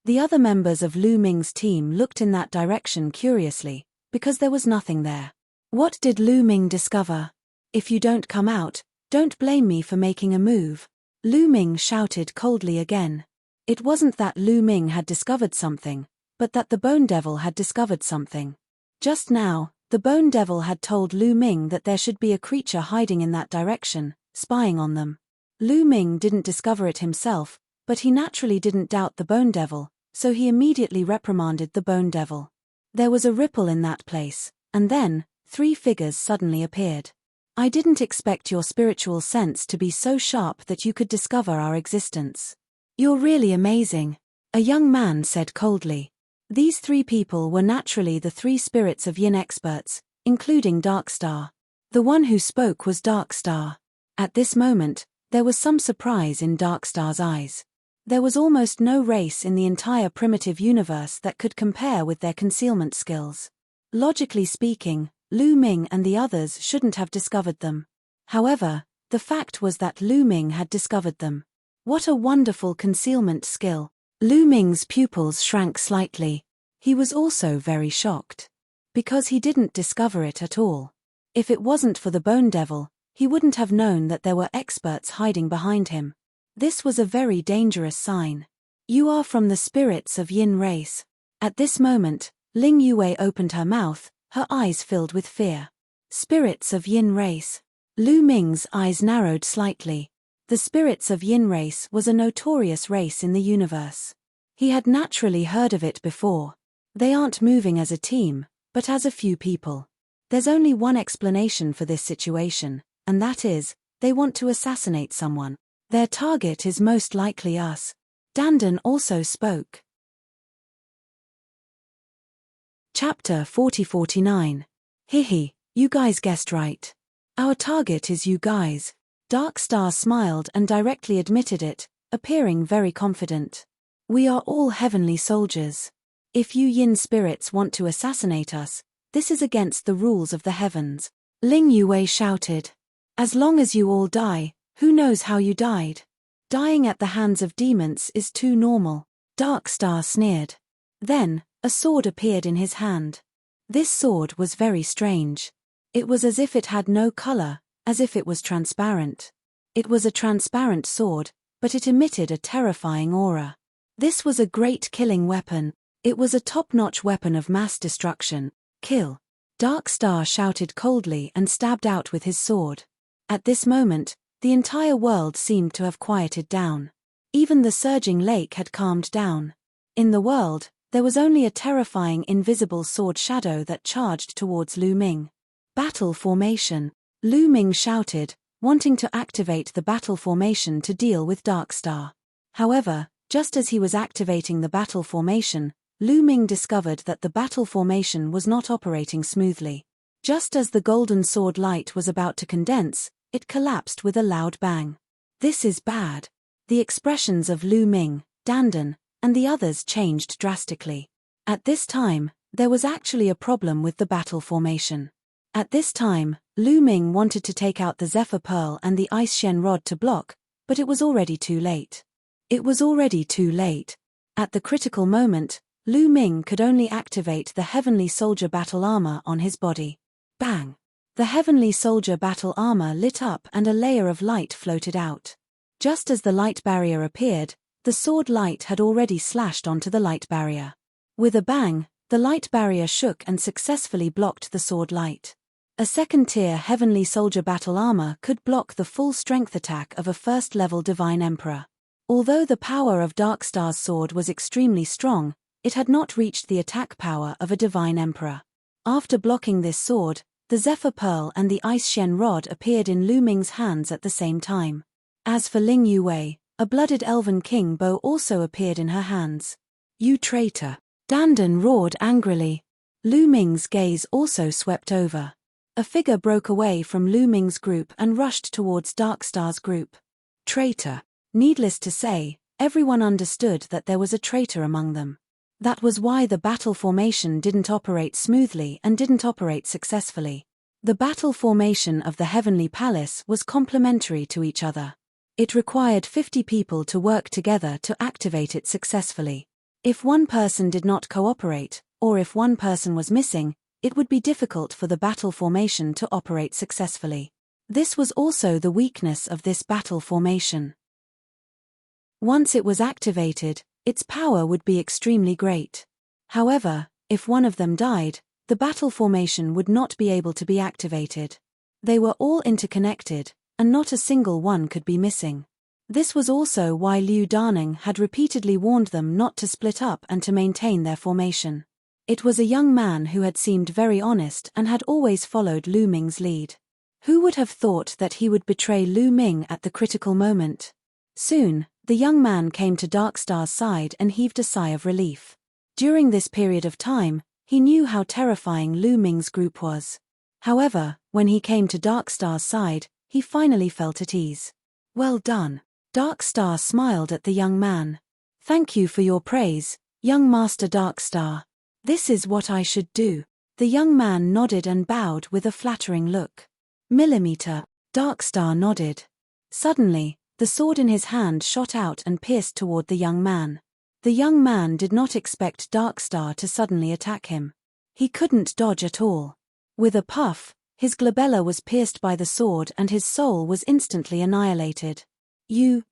The other members of Lu Ming's team looked in that direction curiously, because there was nothing there. What did Lu Ming discover? If you don't come out, don't blame me for making a move. Lu Ming shouted coldly again. It wasn't that Lu Ming had discovered something, but that the Bone Devil had discovered something. Just now, the Bone Devil had told Lu Ming that there should be a creature hiding in that direction, spying on them. Lu Ming didn't discover it himself, but he naturally didn't doubt the Bone Devil, so he immediately reprimanded the Bone Devil. There was a ripple in that place, and then, 3 figures suddenly appeared. I didn't expect your spiritual sense to be so sharp that you could discover our existence. You're really amazing, a young man said coldly. These 3 people were naturally the 3 spirits of Yin experts, including Darkstar. The one who spoke was Darkstar. At this moment, there was some surprise in Darkstar's eyes. There was almost no race in the entire primitive universe that could compare with their concealment skills. Logically speaking, Lu Ming and the others shouldn't have discovered them. However, the fact was that Lu Ming had discovered them. What a wonderful concealment skill! Lu Ming's pupils shrank slightly. He was also very shocked. Because he didn't discover it at all. If it wasn't for the Bone Devil, he wouldn't have known that there were experts hiding behind him. This was a very dangerous sign. You are from the spirits of Yin race. At this moment, Ling Yue opened her mouth, her eyes filled with fear. Spirits of Yin race. Lu Ming's eyes narrowed slightly. The spirits of Yin race was a notorious race in the universe. He had naturally heard of it before. They aren't moving as a team, but as a few people. There's only one explanation for this situation, and that is, they want to assassinate someone. Their target is most likely us. Dandan also spoke. Chapter 40-49. Hihi, you guys guessed right. Our target is you guys. Dark Star smiled and directly admitted it, appearing very confident. We are all heavenly soldiers. If you Yin spirits want to assassinate us, this is against the rules of the heavens. Ling Yue shouted. As long as you all die, who knows how you died? Dying at the hands of demons is too normal. Dark Star sneered. Then, a sword appeared in his hand. This sword was very strange. It was as if it had no color, as if it was transparent. It was a transparent sword, but it emitted a terrifying aura. This was a great killing weapon. It was a top-notch weapon of mass destruction. Kill. Dark Star shouted coldly and stabbed out with his sword. At this moment, the entire world seemed to have quieted down. Even the surging lake had calmed down. In the world, there was only a terrifying invisible sword shadow that charged towards Lu Ming. Battle formation. Lu Ming shouted, wanting to activate the battle formation to deal with Dark Star. However, just as he was activating the battle formation, Lu Ming discovered that the battle formation was not operating smoothly. Just as the golden sword light was about to condense, it collapsed with a loud bang. This is bad. The expressions of Lu Ming, Dandan, and the others changed drastically. At this time, there was actually a problem with the battle formation. At this time, Lu Ming wanted to take out the Zephyr Pearl and the Ice Shen Rod to block, but it was already too late. It was already too late. At the critical moment, Lu Ming could only activate the Heavenly Soldier battle armor on his body. Bang! The Heavenly Soldier battle armor lit up and a layer of light floated out. Just as the light barrier appeared, the sword light had already slashed onto the light barrier. With a bang, the light barrier shook and successfully blocked the sword light. A second-tier Heavenly Soldier battle armor could block the full strength attack of a first-level Divine Emperor. Although the power of Dark Star's sword was extremely strong, it had not reached the attack power of a Divine Emperor. After blocking this sword, the Zephyr Pearl and the Ice Shen Rod appeared in Lu Ming's hands at the same time. As for Ling Yue, a blooded elven king bow also appeared in her hands. You traitor! Dandan roared angrily. Lu Ming's gaze also swept over. A figure broke away from Lu Ming's group and rushed towards Dark Star's group. Traitor. Needless to say, everyone understood that there was a traitor among them. That was why the battle formation didn't operate smoothly and didn't operate successfully. The battle formation of the Heavenly Palace was complementary to each other. It required 50 people to work together to activate it successfully. If one person did not cooperate, or if one person was missing, it would be difficult for the battle formation to operate successfully. This was also the weakness of this battle formation. Once it was activated, its power would be extremely great. However, if one of them died, the battle formation would not be able to be activated. They were all interconnected, and not a single one could be missing. This was also why Liu Daning had repeatedly warned them not to split up and to maintain their formation. It was a young man who had seemed very honest and had always followed Lu Ming's lead. Who would have thought that he would betray Lu Ming at the critical moment? Soon, the young man came to Dark Star's side and heaved a sigh of relief. During this period of time, he knew how terrifying Lu Ming's group was. However, when he came to Dark Star's side, he finally felt at ease. Well done. Darkstar smiled at the young man. Thank you for your praise, young Master Darkstar. This is what I should do. The young man nodded and bowed with a flattering look. Millimeter, Darkstar nodded. Suddenly, the sword in his hand shot out and pierced toward the young man. The young man did not expect Darkstar to suddenly attack him. He couldn't dodge at all. With a puff, his glabella was pierced by the sword and his soul was instantly annihilated. You,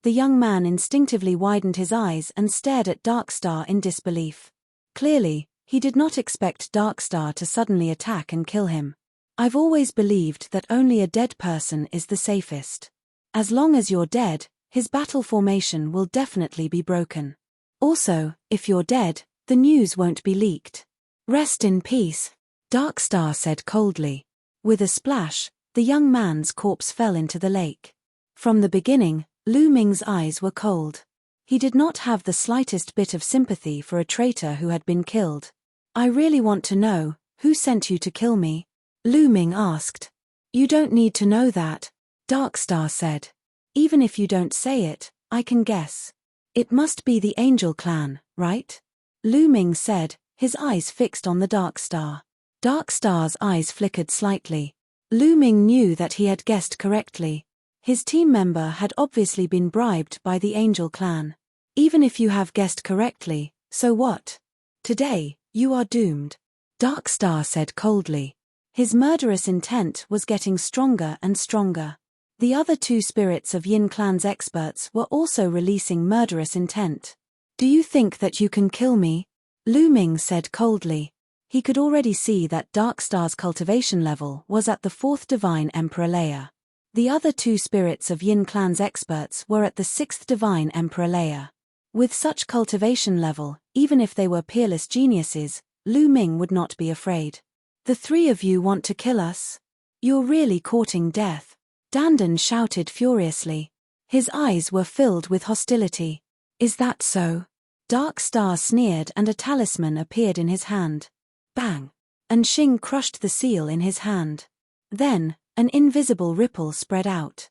the young man instinctively widened his eyes and stared at Darkstar in disbelief. Clearly, he did not expect Darkstar to suddenly attack and kill him. I've always believed that only a dead person is the safest. As long as you're dead, his battle formation will definitely be broken. Also, if you're dead, the news won't be leaked. Rest in peace, Darkstar said coldly. With a splash, the young man's corpse fell into the lake. From the beginning, Lu Ming's eyes were cold. He did not have the slightest bit of sympathy for a traitor who had been killed. I really want to know, who sent you to kill me? Lu Ming asked. You don't need to know that, Darkstar said. Even if you don't say it, I can guess. It must be the Angel Clan, right? Lu Ming said, his eyes fixed on the Darkstar. Darkstar's eyes flickered slightly. Lu Ming knew that he had guessed correctly. His team member had obviously been bribed by the Angel Clan. Even if you have guessed correctly, so what? Today, you are doomed, Darkstar said coldly. His murderous intent was getting stronger and stronger. The other two spirits of Yin Clan's experts were also releasing murderous intent. Do you think that you can kill me? Lu Ming said coldly. He could already see that Darkstar's cultivation level was at the 4th Divine Emperor layer. The other two spirits of Yin Clan's experts were at the 6th Divine Emperor layer. With such cultivation level, even if they were peerless geniuses, Lu Ming would not be afraid. The three of you want to kill us? You're really courting death, Dandan shouted furiously. His eyes were filled with hostility. Is that so? Darkstar sneered and a talisman appeared in his hand. Bang! And Xing crushed the seal in his hand. Then, an invisible ripple spread out.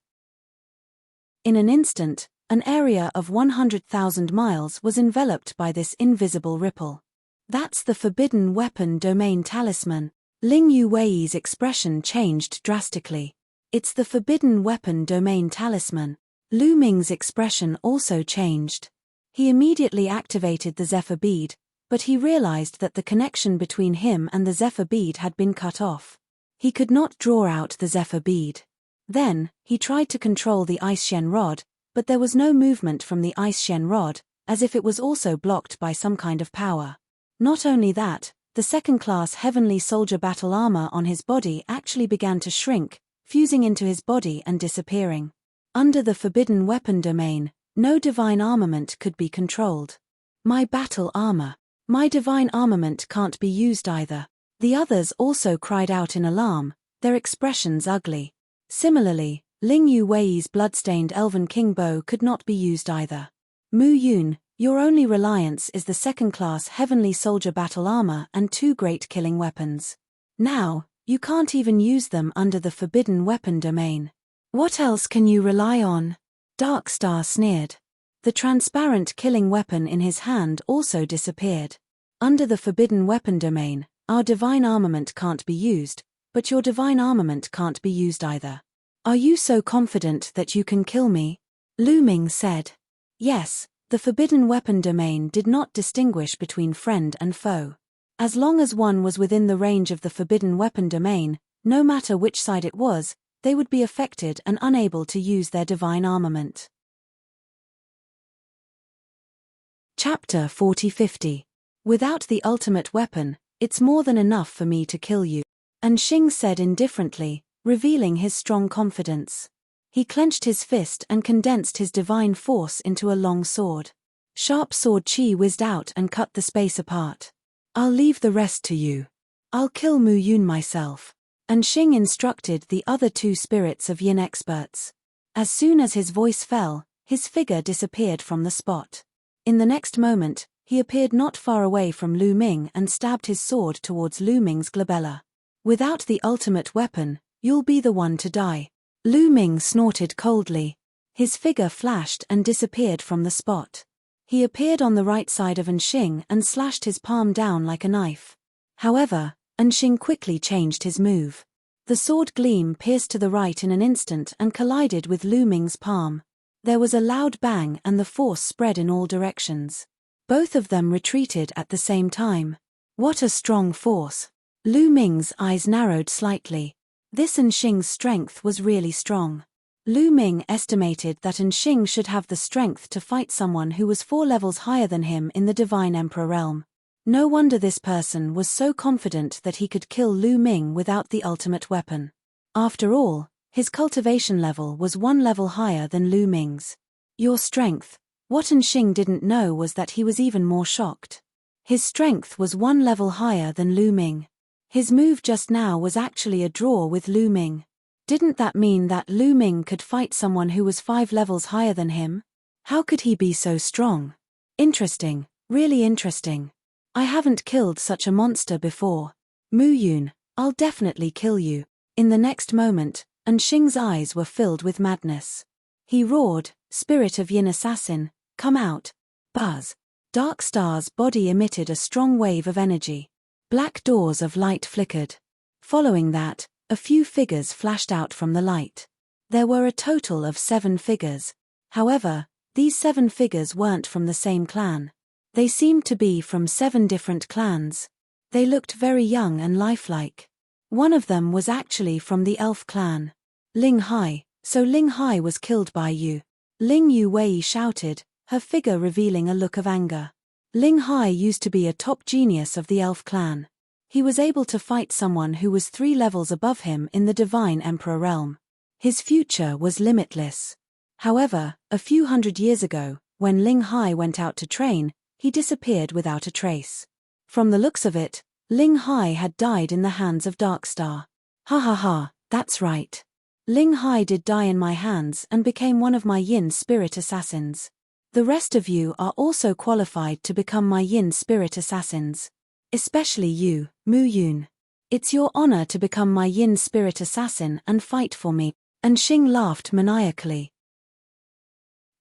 In an instant, an area of 100,000 miles was enveloped by this invisible ripple. That's the Forbidden Weapon Domain Talisman. Ling Yuwei's expression changed drastically. It's the Forbidden Weapon Domain Talisman. Lu Ming's expression also changed. He immediately activated the Zephyr Bead, but he realized that the connection between him and the Zephyr Bead had been cut off. He could not draw out the Zephyr Bead. Then, he tried to control the Ice Shen Rod, but there was no movement from the Ice Shen Rod, as if it was also blocked by some kind of power. Not only that, the second-class Heavenly Soldier battle armor on his body actually began to shrink, fusing into his body and disappearing. Under the Forbidden Weapon Domain, no divine armament could be controlled. My battle armor. My divine armament can't be used either. The others also cried out in alarm, their expressions ugly. Similarly, Ling Yuwei's bloodstained Elven King Bow could not be used either. Mu Yun, your only reliance is the second-class Heavenly Soldier battle armor and two great killing weapons. Now, you can't even use them under the Forbidden Weapon Domain. What else can you rely on? Darkstar sneered. The transparent killing weapon in his hand also disappeared. Under the Forbidden Weapon Domain, our divine armament can't be used, but your divine armament can't be used either. Are you so confident that you can kill me? Lu Ming said. Yes, the Forbidden Weapon Domain did not distinguish between friend and foe. As long as one was within the range of the Forbidden Weapon Domain, no matter which side it was, they would be affected and unable to use their divine armament. Chapter 40-50. Without the ultimate weapon, it's more than enough for me to kill you. And Xing said indifferently, revealing his strong confidence. He clenched his fist and condensed his divine force into a long sword. Sharp sword chi whizzed out and cut the space apart. I'll leave the rest to you. I'll kill Mu Yun myself. And Xing instructed the other two spirits of Yin experts. As soon as his voice fell, his figure disappeared from the spot. In the next moment, he appeared not far away from Lu Ming and stabbed his sword towards Lu Ming's glabella. Without the ultimate weapon, you'll be the one to die. Lu Ming snorted coldly. His figure flashed and disappeared from the spot. He appeared on the right side of Anxing and slashed his palm down like a knife. However, Anxing quickly changed his move. The sword gleam pierced to the right in an instant and collided with Lu Ming's palm. There was a loud bang and the force spread in all directions. Both of them retreated at the same time. What a strong force! Lu Ming's eyes narrowed slightly. This Anxing's strength was really strong. Lu Ming estimated that Anxing should have the strength to fight someone who was 4 levels higher than him in the Divine Emperor realm. No wonder this person was so confident that he could kill Lu Ming without the ultimate weapon. After all, his cultivation level was 1 level higher than Lu Ming's. Your strength. What Anxing didn't know was that he was even more shocked. His strength was 1 level higher than Lu Ming. His move just now was actually a draw with Lu Ming. Didn't that mean that Lu Ming could fight someone who was 5 levels higher than him? How could he be so strong? Interesting, really interesting. I haven't killed such a monster before. Mu Yun, I'll definitely kill you. In the next moment, Anxing's eyes were filled with madness. He roared, "Spirit of Yin Assassin, come out." Buzz. Dark Star's body emitted a strong wave of energy. Black doors of light flickered. Following that, a few figures flashed out from the light. There were a total of 7 figures. However, these 7 figures weren't from the same clan. They seemed to be from 7 different clans. They looked very young and lifelike. One of them was actually from the elf clan. Ling Hai, so Ling Hai was killed by you. Ling Yu Wei shouted, her figure revealing a look of anger. Ling Hai used to be a top genius of the elf clan. He was able to fight someone who was 3 levels above him in the Divine Emperor realm. His future was limitless. However, a few hundred years ago, when Ling Hai went out to train, he disappeared without a trace. From the looks of it, Ling Hai had died in the hands of Dark Star. Ha ha ha, that's right. Ling Hai did die in my hands and became one of my Yin spirit assassins. The rest of you are also qualified to become my Yin spirit assassins. Especially you, Mu Yun. It's your honor to become my Yin spirit assassin and fight for me. Anxing laughed maniacally.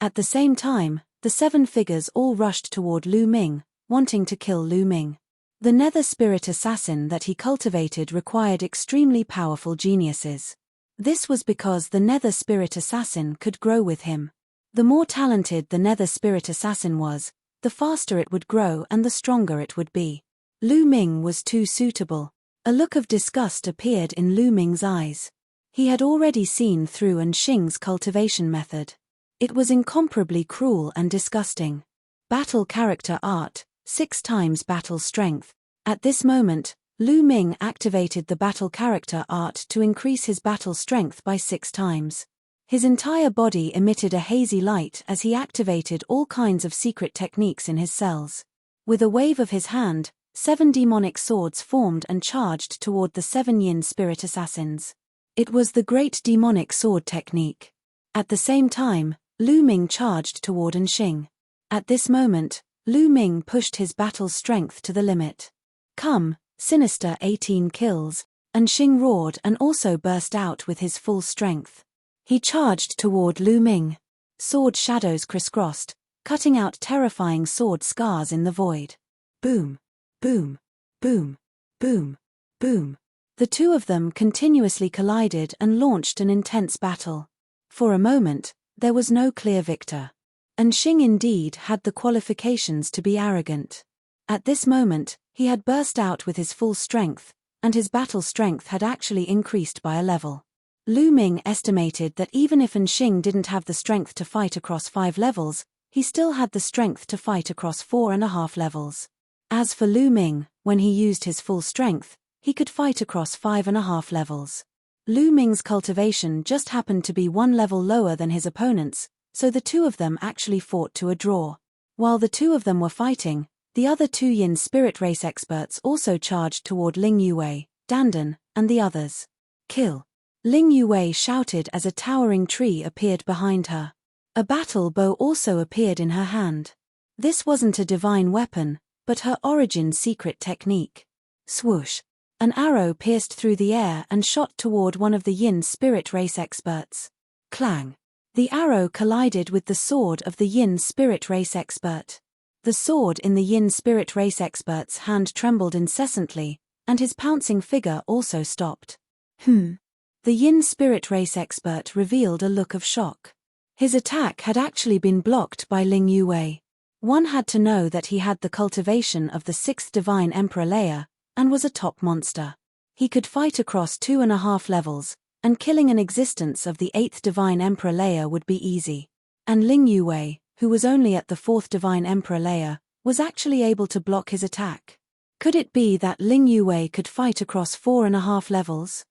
At the same time, the 7 figures all rushed toward Lu Ming, wanting to kill Lu Ming. The nether spirit assassin that he cultivated required extremely powerful geniuses. This was because the nether spirit assassin could grow with him. The more talented the nether spirit assassin was, the faster it would grow and the stronger it would be. Lu Ming was too suitable. A look of disgust appeared in Lu Ming's eyes. He had already seen through Anxing's cultivation method. It was incomparably cruel and disgusting. Battle character art, 6 times battle strength. At this moment, Lu Ming activated the battle character art to increase his battle strength by 6 times. His entire body emitted a hazy light as he activated all kinds of secret techniques in his cells. With a wave of his hand, 7 demonic swords formed and charged toward the 7 Yin spirit assassins. It was the Great Demonic Sword technique. At the same time, Lu Ming charged toward Anxing. At this moment, Lu Ming pushed his battle strength to the limit. Come, sinister 18 kills, Anxing roared and also burst out with his full strength. He charged toward Lu Ming. Sword shadows crisscrossed, cutting out terrifying sword scars in the void. Boom. Boom, boom, boom, boom. The 2 of them continuously collided and launched an intense battle. For a moment, there was no clear victor. Anxing indeed had the qualifications to be arrogant. At this moment, he had burst out with his full strength, and his battle strength had actually increased by a level. Lu Ming estimated that even if Anxing didn't have the strength to fight across 5 levels, he still had the strength to fight across 4.5 levels. As for Lu Ming, when he used his full strength, he could fight across 5.5 levels. Lu Ming's cultivation just happened to be 1 level lower than his opponent's, so the 2 of them actually fought to a draw. While the 2 of them were fighting, the other 2 Yin spirit race experts also charged toward Ling Yue, Dandan, and the others. Kill. Ling Yue shouted as a towering tree appeared behind her. A battle bow also appeared in her hand. This wasn't a divine weapon, but her origin secret technique. Swoosh. An arrow pierced through the air and shot toward one of the Yin spirit race experts. Clang. The arrow collided with the sword of the Yin spirit race expert. The sword in the Yin spirit race expert's hand trembled incessantly, and his pouncing figure also stopped. The Yin spirit race expert revealed a look of shock. His attack had actually been blocked by Ling Yuwei. One had to know that he had the cultivation of the 6th Divine Emperor layer, and was a top monster. He could fight across 2.5 levels, and killing an existence of the 8th Divine Emperor layer would be easy. And Ling Yuwei, who was only at the 4th Divine Emperor layer, was actually able to block his attack. Could it be that Ling Yuwei could fight across 4.5 levels?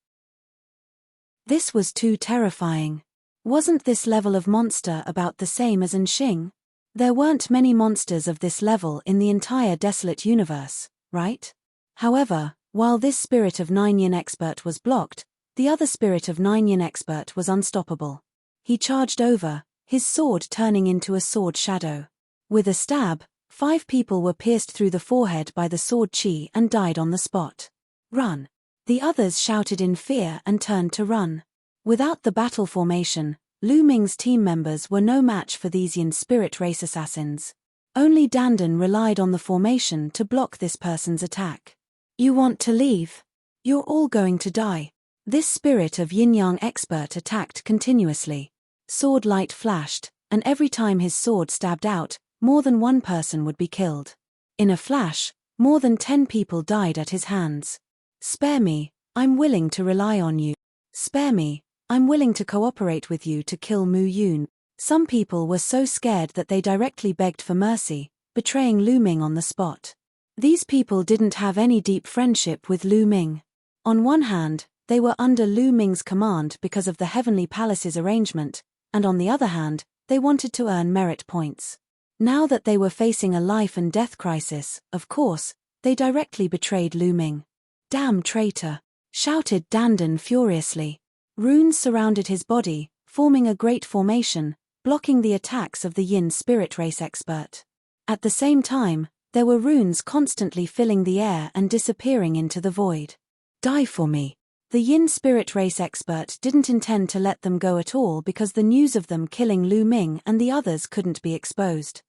This was too terrifying. Wasn't this level of monster about the same as Enxing? There weren't many monsters of this level in the entire desolate universe, right? However, while this spirit of 9 Yin expert was blocked, the other spirit of 9 Yin expert was unstoppable. He charged over, his sword turning into a sword shadow. With a stab, 5 people were pierced through the forehead by the sword chi and died on the spot. Run! The others shouted in fear and turned to run. Without the battle formation, Lu Ming's team members were no match for these Yin spirit race assassins. Only Dandan relied on the formation to block this person's attack. You want to leave? You're all going to die. This spirit of Yin-Yang expert attacked continuously. Sword light flashed, and every time his sword stabbed out, more than one person would be killed. In a flash, more than 10 people died at his hands. Spare me, I'm willing to rely on you. Spare me, I'm willing to cooperate with you to kill Mu Yun. Some people were so scared that they directly begged for mercy, betraying Lu Ming on the spot. These people didn't have any deep friendship with Lu Ming. On one hand, they were under Lu Ming's command because of the Heavenly Palace's arrangement, and on the other hand, they wanted to earn merit points. Now that they were facing a life and death crisis, of course, they directly betrayed Lu Ming. Damn traitor! Shouted Dandan furiously. Runes surrounded his body, forming a great formation, blocking the attacks of the Yin spirit race expert. At the same time, there were runes constantly filling the air and disappearing into the void. Die for me! The Yin spirit race expert didn't intend to let them go at all because the news of them killing Lu Ming and the others couldn't be exposed.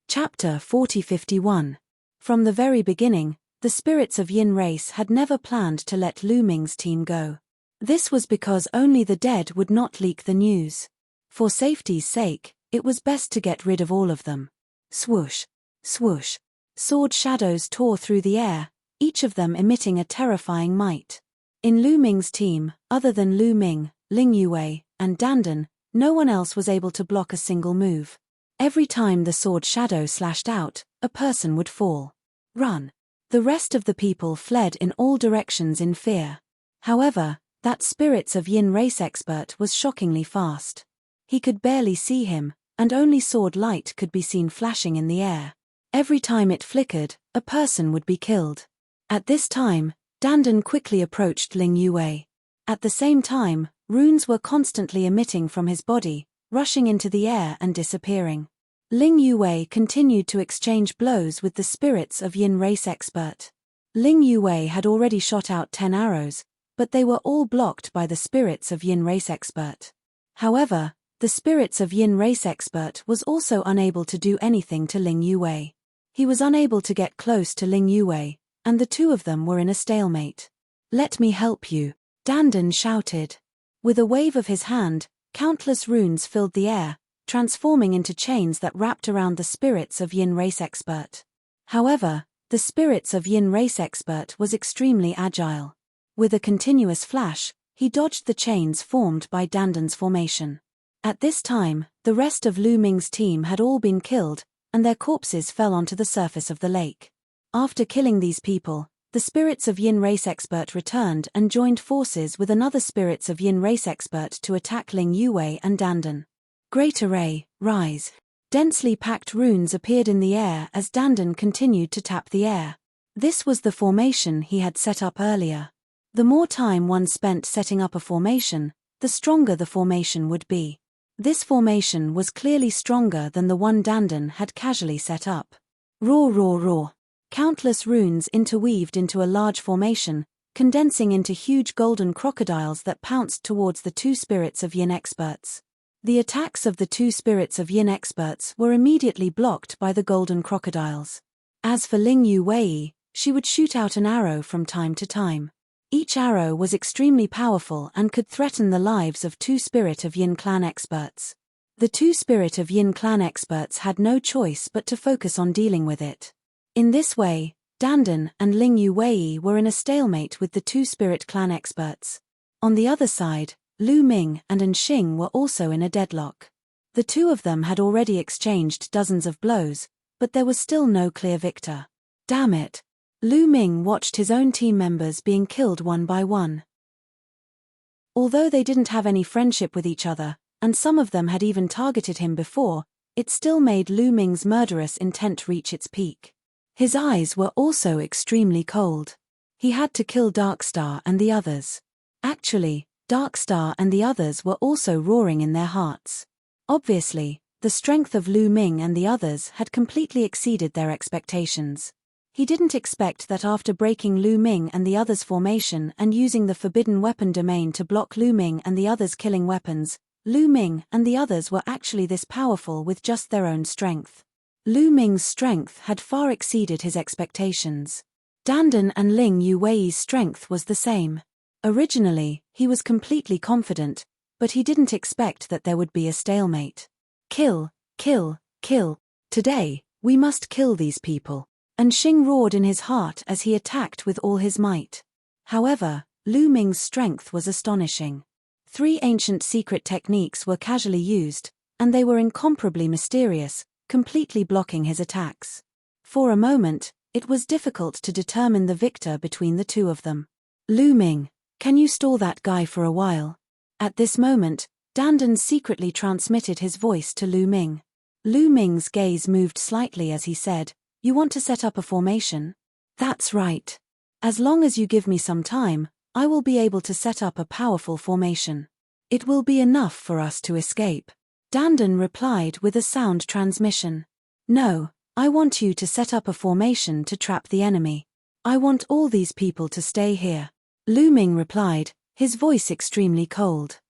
Chapter 4051. From the very beginning, the spirits of Yin race had never planned to let Lu Ming's team go. This was because only the dead would not leak the news. For safety's sake, it was best to get rid of all of them. Swoosh! Swoosh! Sword shadows tore through the air, each of them emitting a terrifying might. In Lu Ming's team, other than Lu Ming, Ling Yuwei, and Dandan, no one else was able to block a single move. Every time the sword shadow slashed out, a person would fall. Run! The rest of the people fled in all directions in fear. However, that spirits of Yin race expert was shockingly fast. He could barely see him, and only sword light could be seen flashing in the air. Every time it flickered, a person would be killed. At this time, Dandan quickly approached Ling Yuwei. At the same time, runes were constantly emitting from his body, rushing into the air and disappearing. Ling Yuwei continued to exchange blows with the spirits of Yin race expert. Ling Yuwei had already shot out 10 arrows, but they were all blocked by the spirits of Yin race expert. However, the spirits of Yin race expert was also unable to do anything to Ling Yuwei. He was unable to get close to Ling Yuwei, and the two of them were in a stalemate. Let me help you, Dandan shouted. With a wave of his hand, countless runes filled the air, transforming into chains that wrapped around the spirits of Yin race expert. However, the spirits of Yin race expert was extremely agile. With a continuous flash, he dodged the chains formed by Dandan's formation. At this time, the rest of Lu Ming's team had all been killed, and their corpses fell onto the surface of the lake. After killing these people, the spirits of Yin race expert returned and joined forces with another spirits of Yin race expert to attack Ling Yuwei and Dandan. Great array, rise. Densely packed runes appeared in the air as Dandan continued to tap the air. This was the formation he had set up earlier. The more time one spent setting up a formation, the stronger the formation would be. This formation was clearly stronger than the one Dandan had casually set up. Roar roar roar. Countless runes interweaved into a large formation, condensing into huge golden crocodiles that pounced towards the two spirits of yin experts. The attacks of the two spirits of yin experts were immediately blocked by the golden crocodiles. As for Ling Yu Wei, she would shoot out an arrow from time to time. Each arrow was extremely powerful and could threaten the lives of two Spirit of Yin clan experts. The two Spirit of Yin clan experts had no choice but to focus on dealing with it. In this way, Dandan and Ling Yu Wei were in a stalemate with the two Spirit clan experts. On the other side, Lu Ming and An Xing were also in a deadlock. The two of them had already exchanged dozens of blows, but there was still no clear victor. Damn it! Lu Ming watched his own team members being killed one by one. Although they didn't have any friendship with each other, and some of them had even targeted him before, it still made Lu Ming's murderous intent reach its peak. His eyes were also extremely cold. He had to kill Darkstar and the others. Actually, Darkstar and the others were also roaring in their hearts. Obviously, the strength of Lu Ming and the others had completely exceeded their expectations. He didn't expect that after breaking Lu Ming and the others' formation and using the forbidden weapon domain to block Lu Ming and the others' killing weapons, Lu Ming and the others were actually this powerful with just their own strength. Lu Ming's strength had far exceeded his expectations. Dandan and Ling Yu Wei's strength was the same. Originally, he was completely confident, but he didn't expect that there would be a stalemate. Kill, kill, kill. Today, we must kill these people. An Xing roared in his heart as he attacked with all his might. However, Lu Ming's strength was astonishing. 3 ancient secret techniques were casually used, and they were incomparably mysterious, completely blocking his attacks. For a moment, it was difficult to determine the victor between the two of them. Lu Ming, can you stall that guy for a while? At this moment, Dandan secretly transmitted his voice to Lu Ming. Lu Ming's gaze moved slightly as he said, "You want to set up a formation?" "That's right. As long as you give me some time, I will be able to set up a powerful formation. It will be enough for us to escape." Dandan replied with a sound transmission. "No, I want you to set up a formation to trap the enemy. I want all these people to stay here." Lu Ming replied, his voice extremely cold.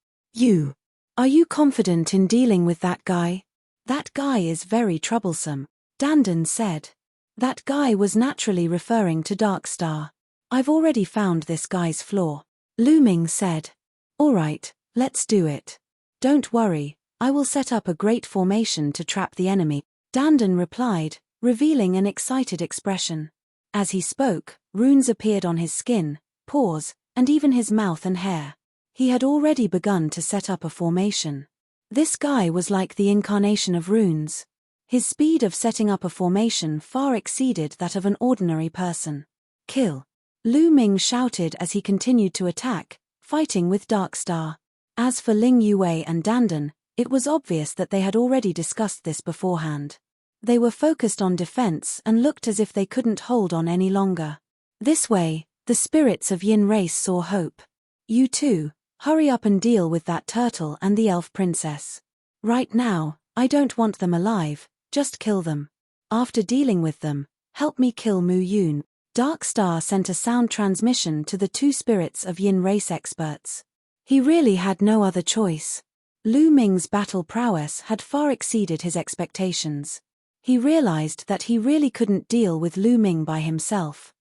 Are you confident in dealing with that guy?" "That guy is very troublesome," Dandan said. That guy was naturally referring to Darkstar. "I've already found this guy's flaw," Lu Ming said. "All right, let's do it. Don't worry, I will set up a great formation to trap the enemy," Dandan replied, revealing an excited expression. As he spoke, runes appeared on his skin, paws, and even his mouth and hair. He had already begun to set up a formation. This guy was like the incarnation of runes. His speed of setting up a formation far exceeded that of an ordinary person. "Kill!" Lu Ming shouted as he continued to attack, fighting with Darkstar. As for Ling Yu Wei and Dandan, it was obvious that they had already discussed this beforehand. They were focused on defense and looked as if they couldn't hold on any longer. This way, the spirits of Yin race saw hope. "You two, hurry up and deal with that turtle and the elf princess. Right now, I don't want them alive, just kill them. After dealing with them, help me kill Mu Yun." Darkstar sent a sound transmission to the two spirits of Yin race experts. He really had no other choice. Lu Ming's battle prowess had far exceeded his expectations. He realized that he really couldn't deal with Lu Ming by himself.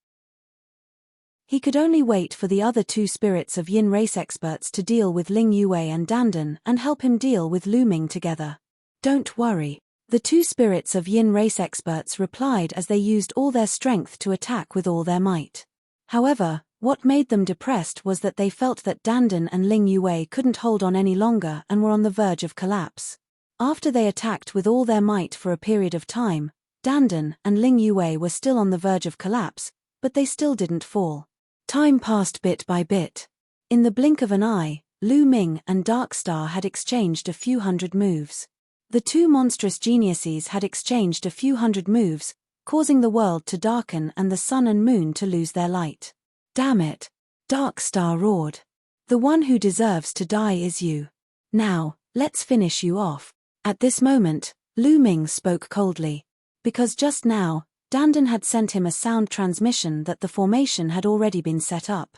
He could only wait for the other two spirits of Yin race experts to deal with Ling Yu Wei and Dandan and help him deal with Lu Ming together. "Don't worry," the two spirits of Yin race experts replied as they used all their strength to attack with all their might. However, what made them depressed was that they felt that Dandan and Ling Yu Wei couldn't hold on any longer and were on the verge of collapse. After they attacked with all their might for a period of time, Dandan and Ling Yu Wei were still on the verge of collapse, but they still didn't fall. Time passed bit by bit. In the blink of an eye, Lu Ming and Darkstar had exchanged a few hundred moves. The two monstrous geniuses had exchanged a few hundred moves, causing the world to darken and the sun and moon to lose their light. "Damn it!" Darkstar roared. "The one who deserves to die is you. Now, let's finish you off." At this moment, Lu Ming spoke coldly. Because just now, Dandan had sent him a sound transmission that the formation had already been set up.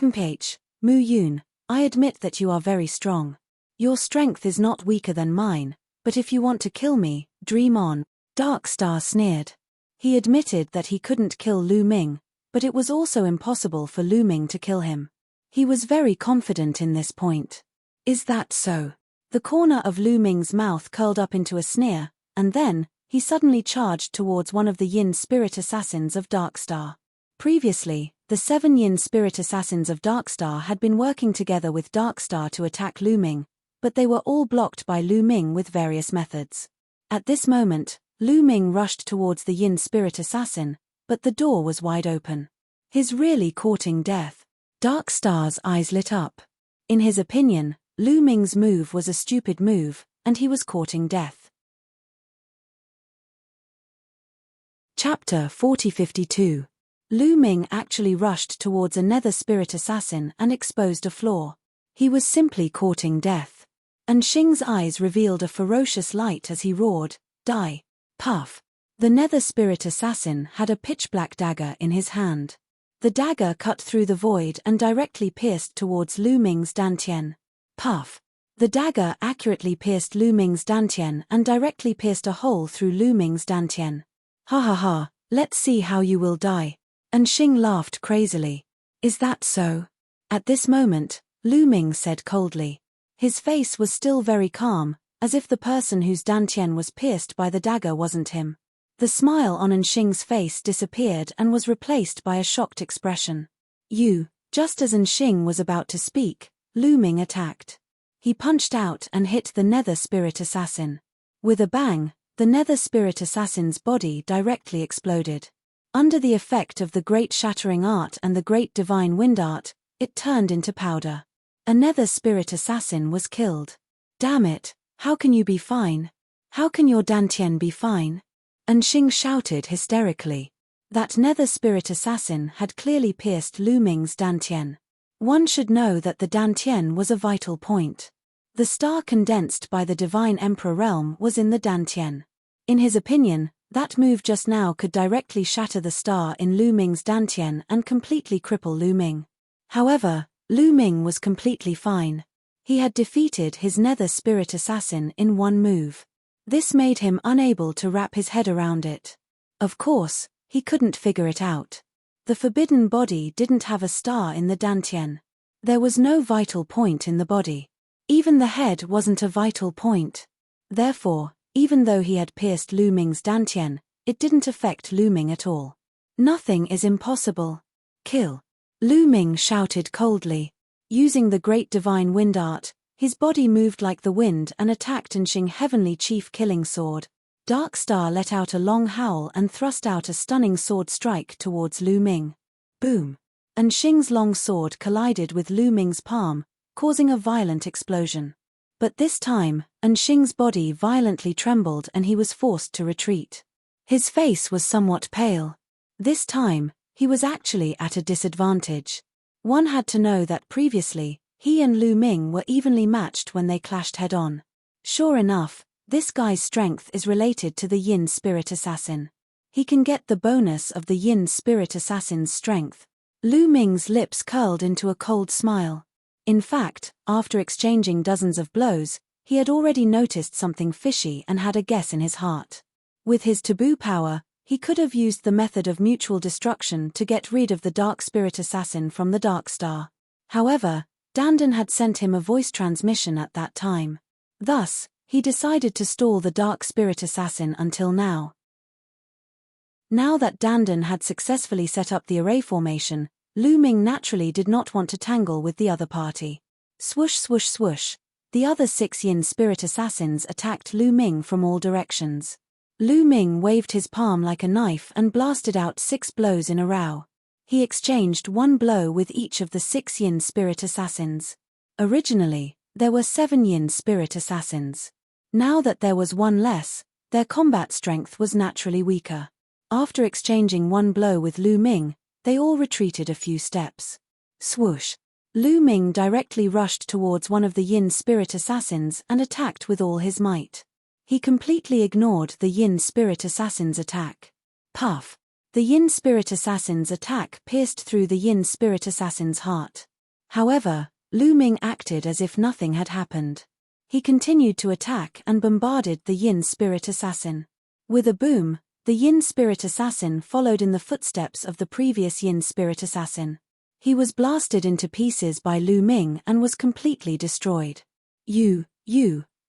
Mu Yun, I admit that you are very strong. Your strength is not weaker than mine, but if you want to kill me, dream on. Darkstar sneered. He admitted that he couldn't kill Lu Ming, but it was also impossible for Lu Ming to kill him. He was very confident in this point. Is that so? The corner of Lu Ming's mouth curled up into a sneer, and then, he suddenly charged towards one of the Yin Spirit Assassins of Darkstar. Previously, the 7 Yin Spirit Assassins of Darkstar had been working together with Darkstar to attack Lu Ming, but they were all blocked by Lu Ming with various methods. At this moment, Lu Ming rushed towards the Yin Spirit Assassin, but the door was wide open. He's really courting death. Darkstar's eyes lit up. In his opinion, Lu Ming's move was a stupid move, and he was courting death. Chapter 4052. Lu Ming actually rushed towards a Nether Spirit Assassin and exposed a flaw. He was simply courting death. And Xing's eyes revealed a ferocious light as he roared, "Die!" Puff. The Nether Spirit Assassin had a pitch-black dagger in his hand. The dagger cut through the void and directly pierced towards Lu Ming's dantian. Puff. The dagger accurately pierced Lu Ming's dantian and directly pierced a hole through Lu Ming's dantian. Ha ha ha, let's see how you will die. And Xing laughed crazily. Is that so? At this moment, Lu Ming said coldly. His face was still very calm, as if the person whose dantian was pierced by the dagger wasn't him. The smile on Xing's face disappeared and was replaced by a shocked expression. Just as Xing was about to speak, Lu Ming attacked. He punched out and hit the Nether Spirit Assassin. With a bang, the Nether Spirit Assassin's body directly exploded. Under the effect of the Great Shattering Art and the Great Divine Wind Art, it turned into powder. A Nether Spirit Assassin was killed. Damn it, how can you be fine? How can your dantian be fine? Xing shouted hysterically. That Nether Spirit Assassin had clearly pierced Lu Ming's dantian. One should know that the dantian was a vital point. The star condensed by the Divine Emperor realm was in the dantian. In his opinion, that move just now could directly shatter the star in Lu Ming's dantian and completely cripple Lu Ming. However, Lu Ming was completely fine. He had defeated his Nether Spirit Assassin in one move. This made him unable to wrap his head around it. Of course, he couldn't figure it out. The forbidden body didn't have a star in the dantian. There was no vital point in the body. Even the head wasn't a vital point. Therefore, even though he had pierced Lu Ming's dantian, it didn't affect Lu Ming at all. Nothing is impossible. Kill. Lu Ming shouted coldly. Using the Great Divine Wind Art, his body moved like the wind and attacked Xing Heavenly Chief Killing Sword. Darkstar let out a long howl and thrust out a stunning sword strike towards Lu Ming. Boom. Xing's long sword collided with Lu Ming's palm, causing a violent explosion. But this time, Xing's body violently trembled and he was forced to retreat. His face was somewhat pale. This time, he was actually at a disadvantage. One had to know that previously, he and Lu Ming were evenly matched when they clashed head-on. Sure enough, this guy's strength is related to the Yin Spirit Assassin. He can get the bonus of the Yin Spirit Assassin's strength. Lu Ming's lips curled into a cold smile. In fact, after exchanging dozens of blows, he had already noticed something fishy and had a guess in his heart. With his taboo power, he could have used the method of mutual destruction to get rid of the Dark Spirit Assassin from the Dark Star. However, Dandan had sent him a voice transmission at that time. Thus, he decided to stall the Dark Spirit Assassin until now. Now that Dandan had successfully set up the array formation, Lu Ming naturally did not want to tangle with the other party. Swoosh swoosh swoosh. The other 6 Yin Spirit Assassins attacked Lu Ming from all directions. Lu Ming waved his palm like a knife and blasted out 6 blows in a row. He exchanged 1 blow with each of the 6 Yin Spirit Assassins. Originally, there were 7 Yin Spirit Assassins. Now that there was 1 less, their combat strength was naturally weaker. After exchanging 1 blow with Lu Ming, they all retreated a few steps. Swoosh. Lu Ming directly rushed towards one of the Yin Spirit Assassins and attacked with all his might. He completely ignored the Yin Spirit Assassin's attack. Puff. The Yin Spirit Assassin's attack pierced through the Yin Spirit Assassin's heart. However, Lu Ming acted as if nothing had happened. He continued to attack and bombarded the Yin spirit assassin. With a boom, the Yin spirit assassin followed in the footsteps of the previous Yin spirit assassin. He was blasted into pieces by Lu Ming and was completely destroyed. You,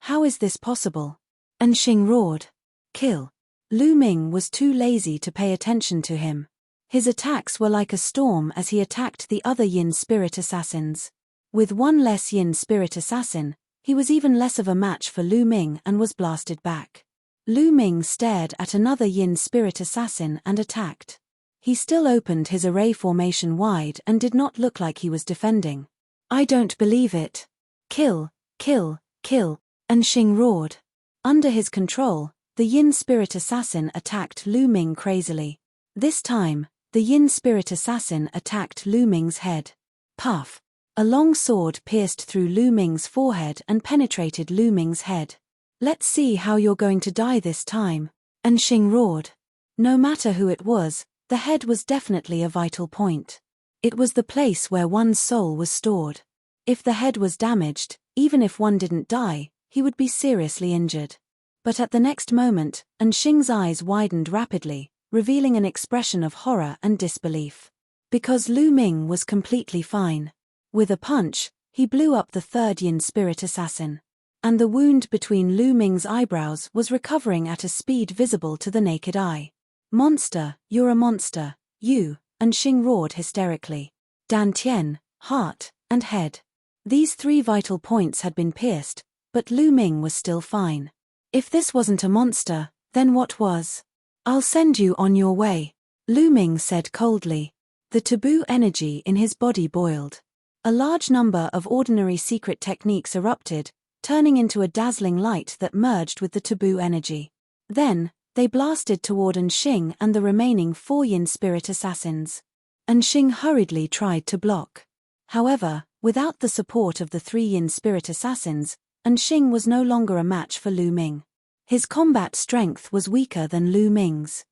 how is this possible? Enxing roared. Kill. Lu Ming was too lazy to pay attention to him. His attacks were like a storm as he attacked the other Yin spirit assassins. With one less Yin spirit assassin, he was even less of a match for Lu Ming and was blasted back. Lu Ming stared at another Yin spirit assassin and attacked. He still opened his array formation wide and did not look like he was defending. I don't believe it. Kill, Enxing roared. Under his control, the Yin spirit assassin attacked Lu Ming crazily. This time, the Yin spirit assassin attacked Lu Ming's head. Puff. A long sword pierced through Lu Ming's forehead and penetrated Lu Ming's head. Let's see how you're going to die this time, Enxing roared. No matter who it was, the head was definitely a vital point. It was the place where one's soul was stored. If the head was damaged, even if one didn't die, he would be seriously injured. But at the next moment, Enxing's eyes widened rapidly, revealing an expression of horror and disbelief. Because Lu Ming was completely fine. With a punch, he blew up the third Yin spirit assassin. And the wound between Lu Ming's eyebrows was recovering at a speed visible to the naked eye. Monster, you're a monster, you, Enxing roared hysterically. Dantian, heart, and head. These three vital points had been pierced, but Lu Ming was still fine. If this wasn't a monster, then what was? I'll send you on your way, Lu Ming said coldly. The taboo energy in his body boiled. A large number of ordinary secret techniques erupted, turning into a dazzling light that merged with the taboo energy. Then, they blasted toward Enxing and the remaining 4 Yin spirit assassins. Enxing hurriedly tried to block. However, without the support of the 3 Yin spirit assassins, Enxing was no longer a match for Lu Ming. His combat strength was weaker than Lu Ming's.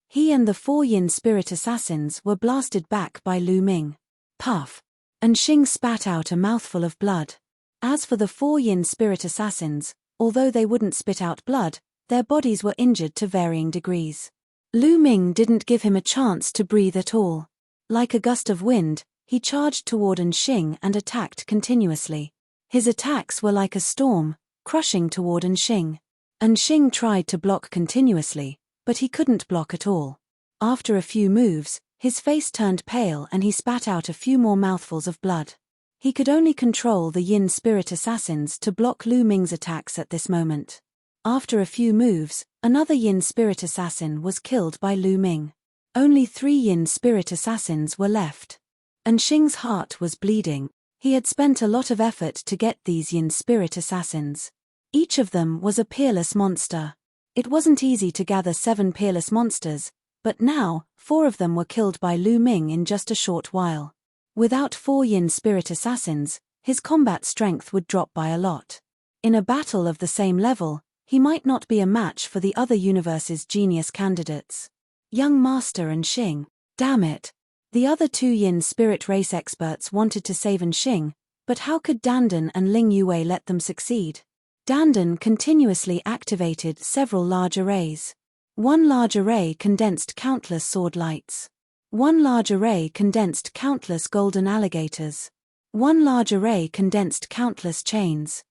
He and the 4 Yin spirit assassins were blasted back by Lu Ming. Puff. Enxing spat out a mouthful of blood. As for the 4 Yin spirit assassins, although they wouldn't spit out blood, their bodies were injured to varying degrees. Lu Ming didn't give him a chance to breathe at all. Like a gust of wind, he charged toward Enxing and attacked continuously. His attacks were like a storm, crushing toward Enxing. Enxing tried to block continuously, but he couldn't block at all. After a few moves, his face turned pale and he spat out a few more mouthfuls of blood. He could only control the Yin spirit assassins to block Lu Ming's attacks at this moment. After a few moves, another Yin spirit assassin was killed by Lu Ming. Only 3 Yin spirit assassins were left. Enxing's heart was bleeding. He had spent a lot of effort to get these Yin spirit assassins. Each of them was a peerless monster. It wasn't easy to gather 7 peerless monsters, but now, 4 of them were killed by Lu Ming in just a short while. Without 4 Yin spirit assassins, his combat strength would drop by a lot. In a battle of the same level, he might not be a match for the other universe's genius candidates. Young Master Enxing, damn it. The other 2 Yin spirit race experts wanted to save Enxing, but how could Dandan and Ling Yue let them succeed? Dandan continuously activated several large arrays. One large array condensed countless sword lights. One large array condensed countless golden alligators. One large array condensed countless chains.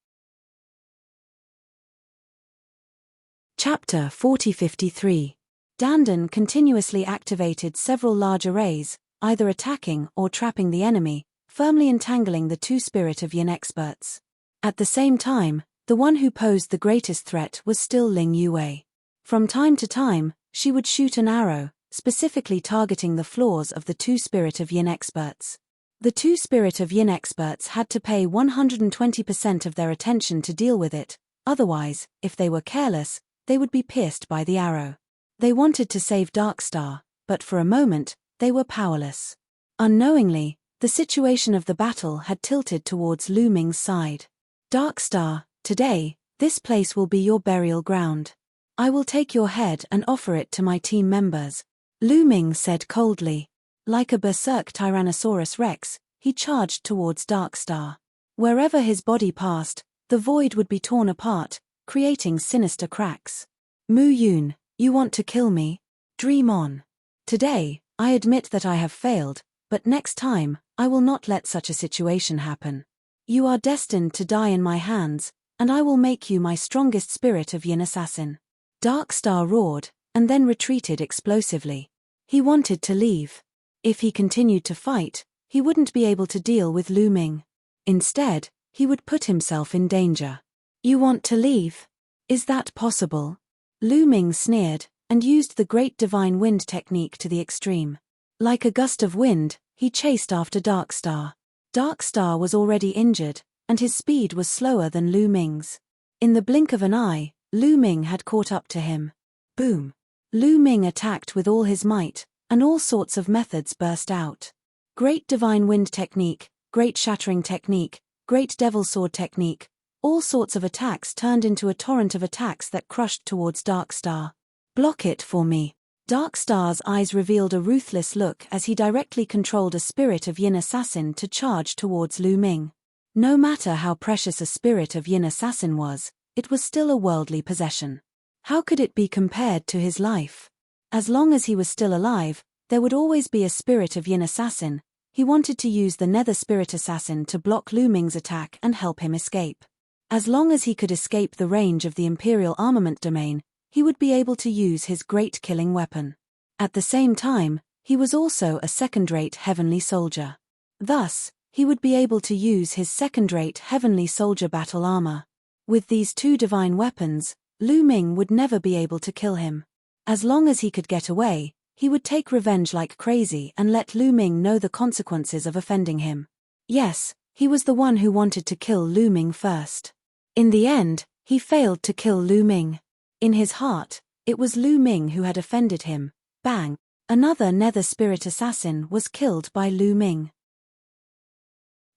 Chapter 4053. Dandan continuously activated several large arrays, either attacking or trapping the enemy, firmly entangling the 2 spirit of Yin experts. At the same time, the one who posed the greatest threat was still Ling Yue. From time to time, she would shoot an arrow, specifically targeting the flaws of the 2 spirit of Yin experts. The 2 spirit of Yin experts had to pay 120% of their attention to deal with it, otherwise, if they were careless, they would be pierced by the arrow. They wanted to save Darkstar, but for a moment, they were powerless. Unknowingly, the situation of the battle had tilted towards Lu Ming's side. Darkstar, today, this place will be your burial ground. I will take your head and offer it to my team members, Lu Ming said coldly. Like a berserk Tyrannosaurus Rex, he charged towards Darkstar. Wherever his body passed, the void would be torn apart, creating sinister cracks. Mu Yun, you want to kill me? Dream on. Today, I admit that I have failed, but next time, I will not let such a situation happen. You are destined to die in my hands, and I will make you my strongest spirit of Yin assassin. Darkstar roared, and then retreated explosively. He wanted to leave. If he continued to fight, he wouldn't be able to deal with Lu Ming. Instead, he would put himself in danger. You want to leave? Is that possible? Lu Ming sneered, and used the Great Divine Wind technique to the extreme. Like a gust of wind, he chased after Darkstar. Darkstar was already injured, and his speed was slower than Lu Ming's. In the blink of an eye, Lu Ming had caught up to him. Boom! Lu Ming attacked with all his might, and all sorts of methods burst out. Great Divine Wind technique, Great Shattering technique, Great Devil Sword technique, all sorts of attacks turned into a torrent of attacks that crushed towards Darkstar. Block it for me. Darkstar's eyes revealed a ruthless look as he directly controlled a spirit of Yin assassin to charge towards Lu Ming. No matter how precious a spirit of Yin assassin was, it was still a worldly possession. How could it be compared to his life? As long as he was still alive, there would always be a spirit of Yin assassin. He wanted to use the Nether Spirit Assassin to block Lu Ming's attack and help him escape. As long as he could escape the range of the Imperial Armament Domain, he would be able to use his great killing weapon. At the same time, he was also a second-rate heavenly soldier. Thus, he would be able to use his second-rate heavenly soldier battle armor. With these two divine weapons, Lu Ming would never be able to kill him. As long as he could get away, he would take revenge like crazy and let Lu Ming know the consequences of offending him. Yes, he was the one who wanted to kill Lu Ming first. In the end, he failed to kill Lu Ming. In his heart, it was Lu Ming who had offended him. Bang! Another Nether Spirit Assassin was killed by Lu Ming.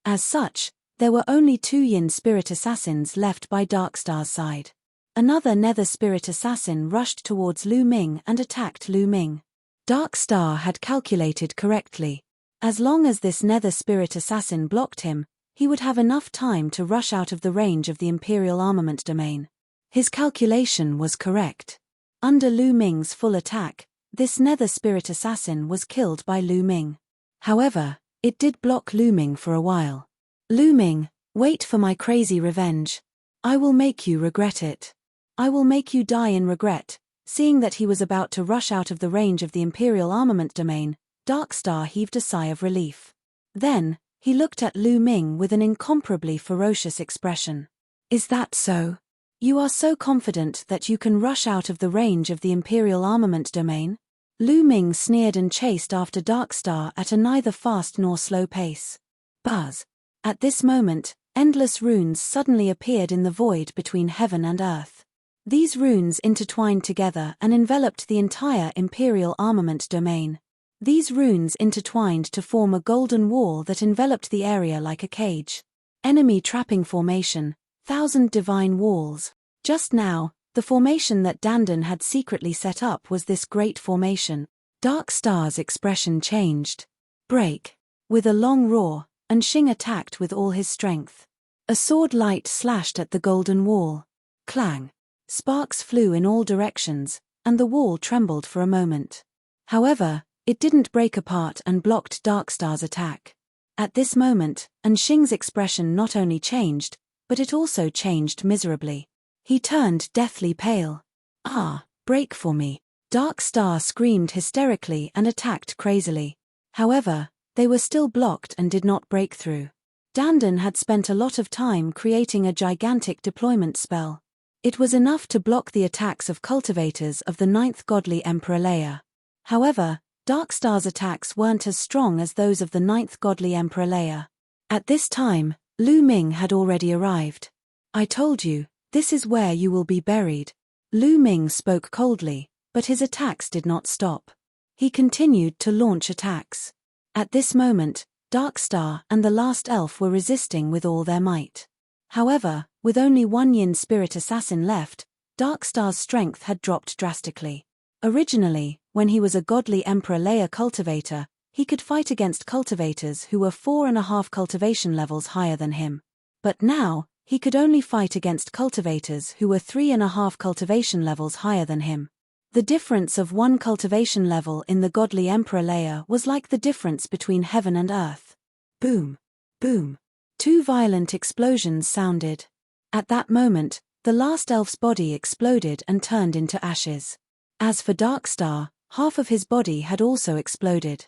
As such, there were only 2 Yin Spirit Assassins left by Darkstar's side. Another Nether Spirit Assassin rushed towards Lu Ming and attacked Lu Ming. Darkstar had calculated correctly. As long as this Nether Spirit Assassin blocked him, he would have enough time to rush out of the range of the Imperial Armament Domain. His calculation was correct. Under Lu Ming's full attack, this Nether Spirit Assassin was killed by Lu Ming. However, it did block Lu Ming for a while. Lu Ming, wait for my crazy revenge. I will make you regret it. I will make you die in regret. Seeing that he was about to rush out of the range of the Imperial Armament Domain, Darkstar heaved a sigh of relief. Then, he looked at Lu Ming with an incomparably ferocious expression. Is that so? You are so confident that you can rush out of the range of the Imperial Armament Domain? Lu Ming sneered and chased after Darkstar at a neither fast nor slow pace. Buzz! At this moment, endless runes suddenly appeared in the void between heaven and earth. These runes intertwined together and enveloped the entire Imperial Armament Domain. These runes intertwined to form a golden wall that enveloped the area like a cage. Enemy trapping formation, 1,000 divine walls. Just now, the formation that Dandan had secretly set up was this great formation. Darkstar's expression changed. Break! With a long roar, Anxing attacked with all his strength. A sword light slashed at the golden wall. Clang! Sparks flew in all directions, and the wall trembled for a moment. However, it didn't break apart and blocked Darkstar's attack. At this moment, Anxing's expression not only changed, but it also changed miserably. He turned deathly pale. Ah, break for me. Darkstar screamed hysterically and attacked crazily. However, they were still blocked and did not break through. Dandan had spent a lot of time creating a gigantic deployment spell. It was enough to block the attacks of cultivators of the 9th Godly Emperor Leia. However, Darkstar's attacks weren't as strong as those of the 9th Godly Emperor Leia. At this time, Lu Ming had already arrived. I told you, this is where you will be buried. Lu Ming spoke coldly, but his attacks did not stop. He continued to launch attacks. At this moment, Darkstar and the last elf were resisting with all their might. However, with only 1 Yin Spirit Assassin left, Darkstar's strength had dropped drastically. Originally, when he was a Godly Emperor Leia cultivator, he could fight against cultivators who were 4.5 cultivation levels higher than him. But now, he could only fight against cultivators who were 3.5 cultivation levels higher than him. The difference of 1 cultivation level in the godly emperor layer was like the difference between heaven and earth. Boom! Boom! 2 violent explosions sounded. At that moment, the last elf's body exploded and turned into ashes. As for Darkstar, half of his body had also exploded.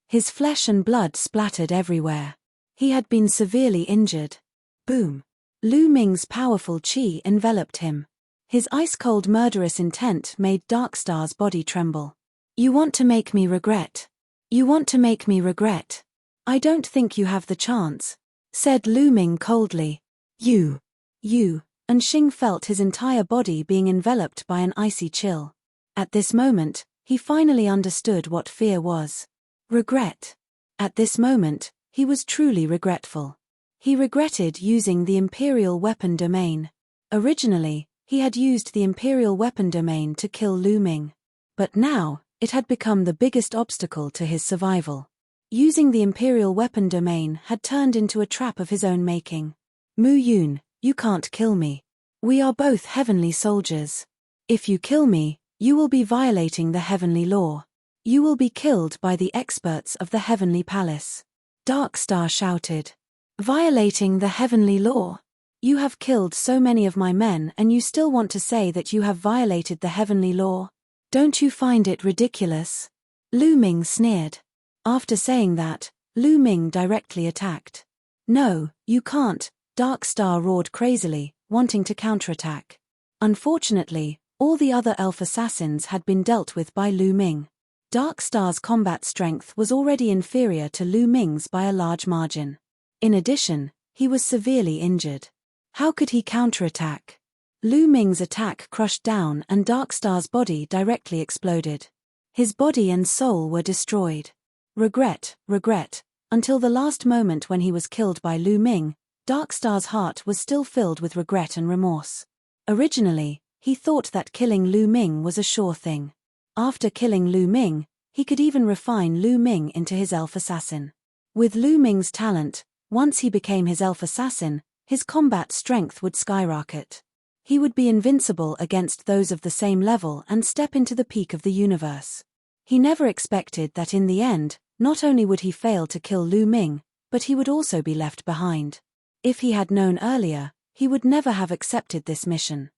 His flesh and blood splattered everywhere. He had been severely injured. Boom! Lu Ming's powerful qi enveloped him. His ice-cold murderous intent made Darkstar's body tremble. You want to make me regret. You want to make me regret. I don't think you have the chance, said Lu Ming coldly. You, and Xing felt his entire body being enveloped by an icy chill. At this moment, he finally understood what fear was. Regret. At this moment, he was truly regretful. He regretted using the Imperial Weapon Domain. Originally, he had used the Imperial Weapon Domain to kill Lu Ming. But now, it had become the biggest obstacle to his survival. Using the Imperial Weapon Domain had turned into a trap of his own making. Mu Yun, you can't kill me. We are both heavenly soldiers. If you kill me, you will be violating the heavenly law. You will be killed by the experts of the heavenly palace. Darkstar shouted. Violating the heavenly law? You have killed so many of my men and you still want to say that you have violated the heavenly law? Don't you find it ridiculous? Lu Ming sneered. After saying that, Lu Ming directly attacked. No, you can't, Darkstar roared crazily, wanting to counterattack. Unfortunately, all the other elf assassins had been dealt with by Lu Ming. Darkstar's combat strength was already inferior to Lu Ming's by a large margin. In addition, he was severely injured. How could he counterattack? Lu Ming's attack crushed down and Darkstar's body directly exploded. His body and soul were destroyed. Regret, until the last moment when he was killed by Lu Ming, Darkstar's heart was still filled with regret and remorse. Originally, he thought that killing Lu Ming was a sure thing. After killing Lu Ming, he could even refine Lu Ming into his elf assassin. With Lu Ming's talent, once he became his elf assassin, his combat strength would skyrocket. He would be invincible against those of the same level and step into the peak of the universe. He never expected that in the end, not only would he fail to kill Lu Ming, but he would also be left behind. If he had known earlier, he would never have accepted this mission.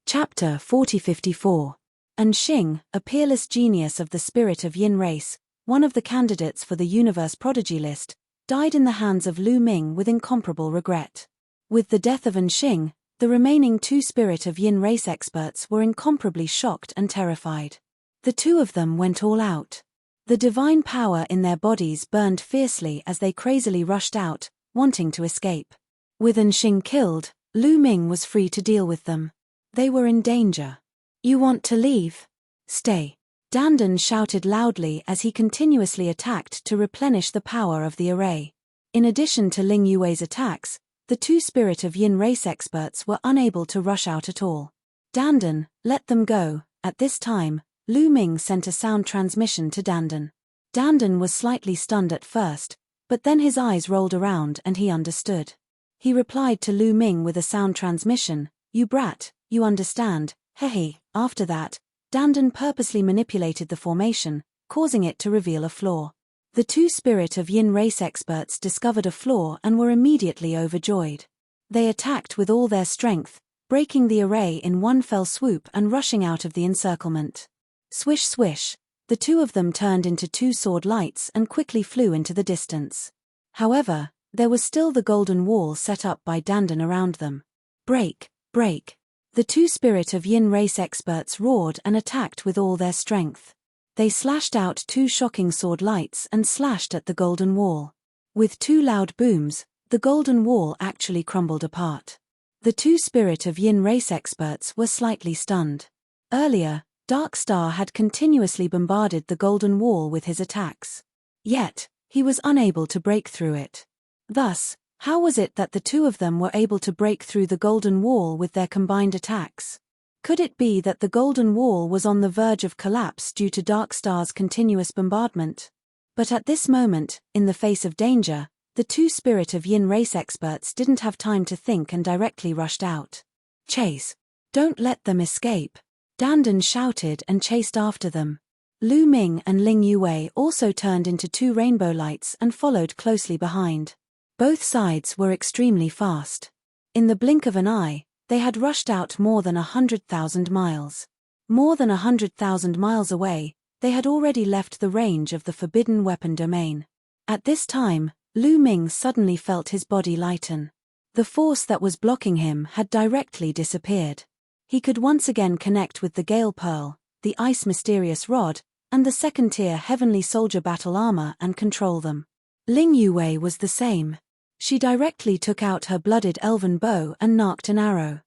Chapter 4054. And Xing, a peerless genius of the spirit of Yin race, one of the candidates for the Universe Prodigy list, died in the hands of Lu Ming with incomparable regret. With the death of Xing, the remaining 2 spirit of Yin race experts were incomparably shocked and terrified. The 2 of them went all out. The divine power in their bodies burned fiercely as they crazily rushed out, wanting to escape. With Xing killed, Lu Ming was free to deal with them. They were in danger. You want to leave? Stay. Dandan shouted loudly as he continuously attacked to replenish the power of the array. In addition to Ling Yue's attacks, the 2 spirit of Yin race experts were unable to rush out at all. Dandan, let them go. At this time, Lu Ming sent a sound transmission to Dandan. Dandan was slightly stunned at first, but then his eyes rolled around and he understood. He replied to Lu Ming with a sound transmission, "You brat, you understand, hehe." After that, Dandan purposely manipulated the formation, causing it to reveal a flaw. The 2 spirit of Yin race experts discovered a flaw and were immediately overjoyed. They attacked with all their strength, breaking the array in one fell swoop and rushing out of the encirclement. Swish swish, the 2 of them turned into 2 sword lights and quickly flew into the distance. However, there was still the golden wall set up by Dandan around them. Break, break. The 2 spirit of Yin race experts roared and attacked with all their strength. They slashed out 2 shocking sword lights and slashed at the golden wall. With 2 loud booms, the golden wall actually crumbled apart. The 2 spirit of Yin race experts were slightly stunned. Earlier, Darkstar had continuously bombarded the golden wall with his attacks. Yet, he was unable to break through it. Thus, how was it that the 2 of them were able to break through the golden wall with their combined attacks? Could it be that the Golden Wall was on the verge of collapse due to Darkstar's continuous bombardment? But at this moment, in the face of danger, the two Spirit of Yin race experts didn't have time to think and directly rushed out. Chase! Don't let them escape! Dandan shouted and chased after them. Lu Ming and Ling Yue also turned into two rainbow lights and followed closely behind. Both sides were extremely fast. In the blink of an eye, they had rushed out more than 100,000 miles. More than 100,000 miles away, they had already left the range of the forbidden weapon domain. At this time, Lu Ming suddenly felt his body lighten. The force that was blocking him had directly disappeared. He could once again connect with the Gale Pearl, the Ice Mysterious Rod, and the second-tier Heavenly Soldier battle armor and control them. Ling Yue was the same. She directly took out her blooded elven bow and narked an arrow.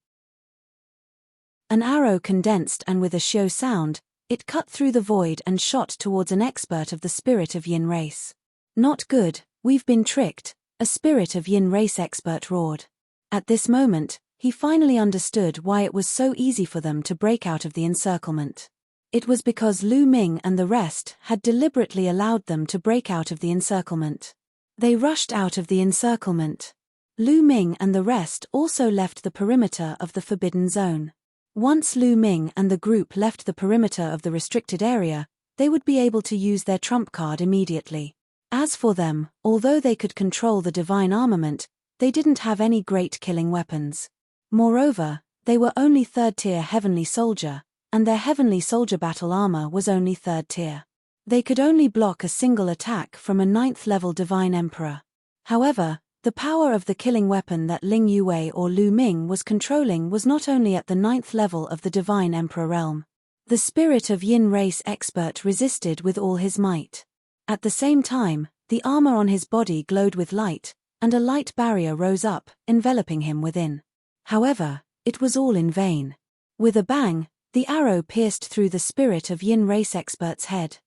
An arrow condensed and with a shio sound, it cut through the void and shot towards an expert of the Spirit of Yin race. Not good, we've been tricked, a Spirit of Yin race expert roared. At this moment, he finally understood why it was so easy for them to break out of the encirclement. It was because Lu Ming and the rest had deliberately allowed them to break out of the encirclement. They rushed out of the encirclement. Lu Ming and the rest also left the perimeter of the forbidden zone. Once Lu Ming and the group left the perimeter of the restricted area, they would be able to use their trump card immediately. As for them, although they could control the divine armament, they didn't have any great killing weapons. Moreover, they were only third-tier Heavenly Soldier, and their Heavenly Soldier battle armor was only third-tier. They could only block a single attack from a 9th-level Divine Emperor. However, the power of the killing weapon that Ling Yue or Lu Ming was controlling was not only at the 9th level of the Divine Emperor realm. The Spirit of Yin race expert resisted with all his might. At the same time, the armor on his body glowed with light, and a light barrier rose up, enveloping him within. However, it was all in vain. With a bang, the arrow pierced through the Spirit of Yin race expert's head.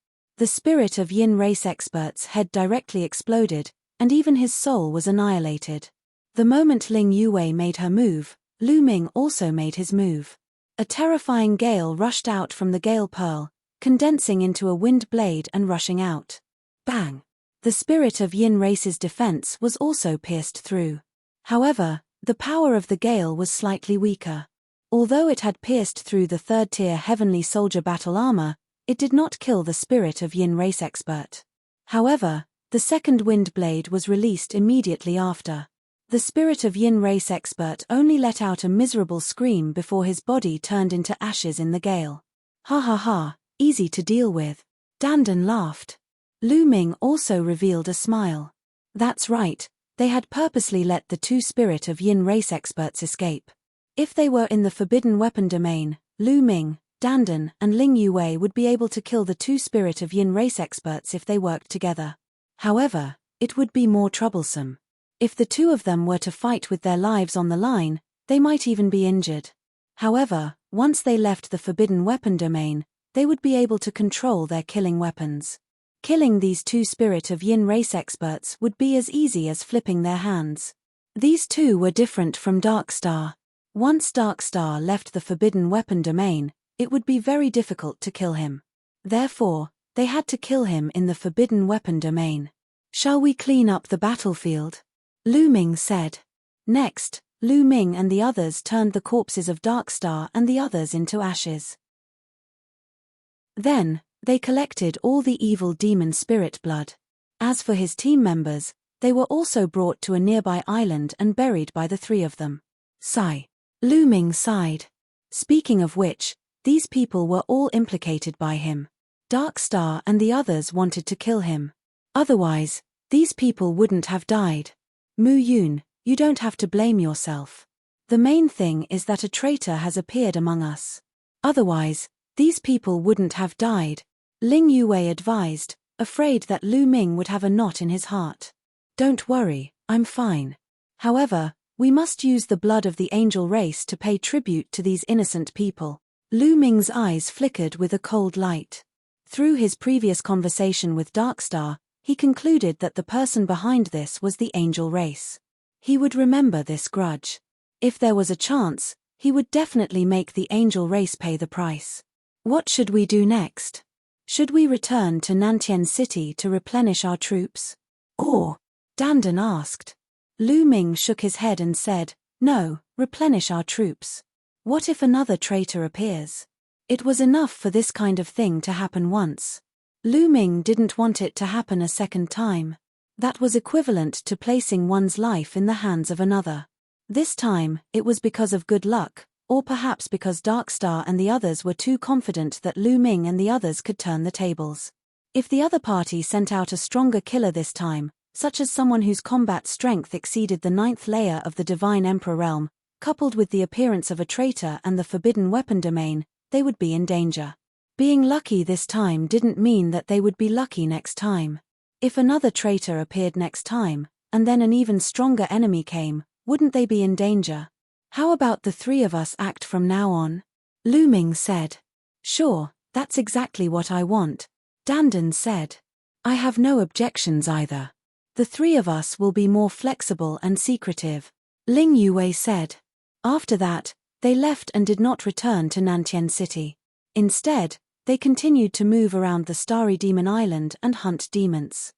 The Spirit of Yin race expert's head directly exploded, and even his soul was annihilated. The moment Ling Yue made her move, Lu Ming also made his move. A terrifying gale rushed out from the Gale Pearl, condensing into a wind blade and rushing out. Bang! The Spirit of Yin race's defense was also pierced through. However, the power of the gale was slightly weaker. Although it had pierced through the third-tier Heavenly Soldier battle armor, it did not kill the Spirit of Yin race expert. However, the second wind blade was released immediately after. The Spirit of Yin race expert only let out a miserable scream before his body turned into ashes in the gale. Ha ha ha, easy to deal with. Dandan laughed. Lu Ming also revealed a smile. That's right, they had purposely let the two Spirit of Yin race experts escape. If they were in the forbidden weapon domain, Lu Ming, Dandan, and Ling Yue would be able to kill the two Spirit of Yin race experts if they worked together. However, it would be more troublesome. If the two of them were to fight with their lives on the line, they might even be injured. However, once they left the forbidden weapon domain, they would be able to control their killing weapons. Killing these two Spirit of Yin race experts would be as easy as flipping their hands. These two were different from Darkstar. Once Darkstar left the forbidden weapon domain, it would be very difficult to kill him. Therefore, they had to kill him in the forbidden weapon domain. Shall we clean up the battlefield? Lu Ming said. Next, Lu Ming and the others turned the corpses of Darkstar and the others into ashes. Then, they collected all the evil demon spirit blood. As for his team members, they were also brought to a nearby island and buried by the three of them. Sigh. Lu Ming sighed. Speaking of which, these people were all implicated by him. Darkstar and the others wanted to kill him. Otherwise, these people wouldn't have died. Mu Yun, you don't have to blame yourself. The main thing is that a traitor has appeared among us. Otherwise, these people wouldn't have died. Ling Yue advised, afraid that Lu Ming would have a knot in his heart. Don't worry, I'm fine. However, we must use the blood of the angel race to pay tribute to these innocent people. Lu Ming's eyes flickered with a cold light. Through his previous conversation with Darkstar, he concluded that the person behind this was the angel race. He would remember this grudge. If there was a chance, He would definitely make the angel race pay the price. What should we do next? Should we return to Nantian City to replenish our troops? Or? Dandan asked. Lu Ming shook his head and said, no, replenish our troops. What if another traitor appears? It was enough for this kind of thing to happen once. Lu Ming didn't want it to happen a second time. That was equivalent to placing one's life in the hands of another. This time, it was because of good luck, or perhaps because Darkstar and the others were too confident that Lu Ming and the others could turn the tables. If the other party sent out a stronger killer this time, such as someone whose combat strength exceeded the 9th layer of the Divine Emperor realm, coupled with the appearance of a traitor and the forbidden weapon domain, they would be in danger. Being lucky this time didn't mean that they would be lucky next time. If another traitor appeared next time, and then an even stronger enemy came, wouldn't they be in danger? How about the three of us act from now on? Lu Ming said. Sure, that's exactly what I want, Dandan said. I have no objections either. The three of us will be more flexible and secretive, Ling Yue said. After that, they left and did not return to Nantian City. Instead, they continued to move around the Starry Demon Island and hunt demons.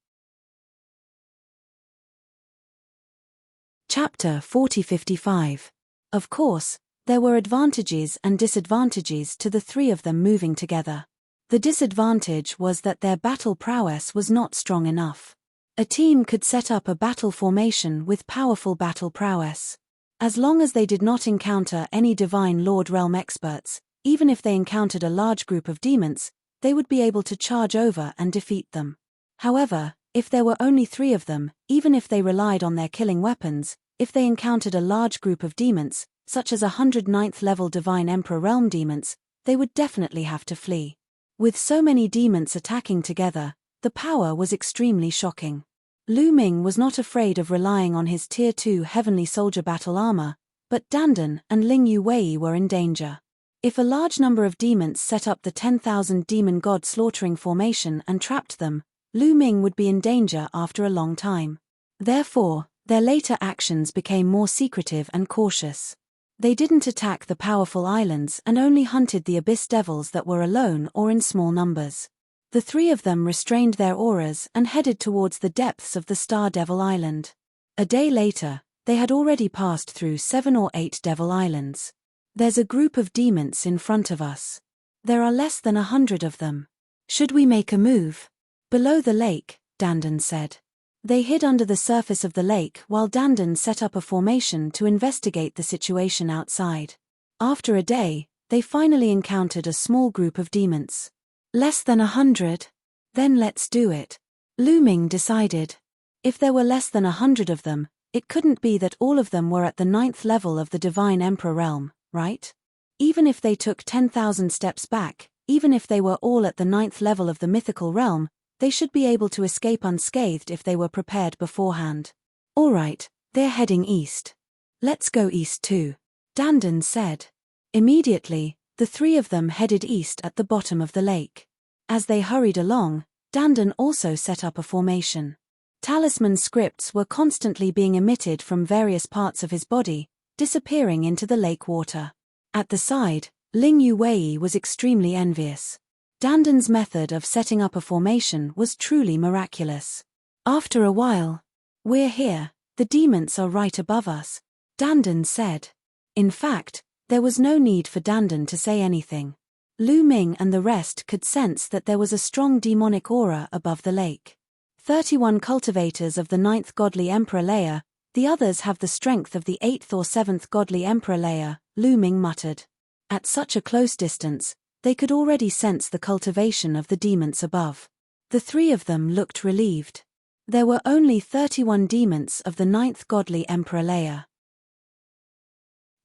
Chapter 4055. Of course, there were advantages and disadvantages to the three of them moving together. The disadvantage was that their battle prowess was not strong enough. A team could set up a battle formation with powerful battle prowess. As long as they did not encounter any Divine Lord Realm experts, even if they encountered a large group of demons, they would be able to charge over and defeat them. However, if there were only three of them, even if they relied on their killing weapons, if they encountered a large group of demons, such as 109th level Divine Emperor Realm demons, they would definitely have to flee. With so many demons attacking together, the power was extremely shocking. Lu Ming was not afraid of relying on his Tier 2 Heavenly Soldier battle armor, but Dandan and Ling Yue were in danger. If a large number of demons set up the 10,000 demon god slaughtering formation and trapped them, Lu Ming would be in danger after a long time. Therefore, their later actions became more secretive and cautious. They didn't attack the powerful islands and only hunted the abyss devils that were alone or in small numbers. The three of them restrained their auras and headed towards the depths of the Star Devil Island. A day later, they had already passed through 7 or 8 Devil Islands. There's a group of demons in front of us. There are less than 100 of them. Should we make a move? Below the lake, Dandan said. They hid under the surface of the lake while Dandan set up a formation to investigate the situation outside. After a day, they finally encountered a small group of demons. Less than 100? Then let's do it, Lu Ming decided. If there were less than 100 of them, it couldn't be that all of them were at the 9th level of the Divine Emperor realm, right? Even if they took 10,000 steps back, even if they were all at the 9th level of the mythical realm, they should be able to escape unscathed if they were prepared beforehand. Alright, they're heading east. Let's go east too, Dandan said. Immediately, the three of them headed east at the bottom of the lake. As they hurried along, Dandan also set up a formation. Talisman scripts were constantly being emitted from various parts of his body, disappearing into the lake water. At the side, Ling Yue was extremely envious. Dandan's method of setting up a formation was truly miraculous. After a while, we're here, the demons are right above us, Dandan said. In fact, there was no need for Dandan to say anything. Lu Ming and the rest could sense that there was a strong demonic aura above the lake. 31 cultivators of the 9th godly emperor layer, the others have the strength of the 8th or 7th godly emperor layer, Lu Ming muttered. At such a close distance, they could already sense the cultivation of the demons above. The three of them looked relieved. There were only 31 demons of the 9th godly emperor layer.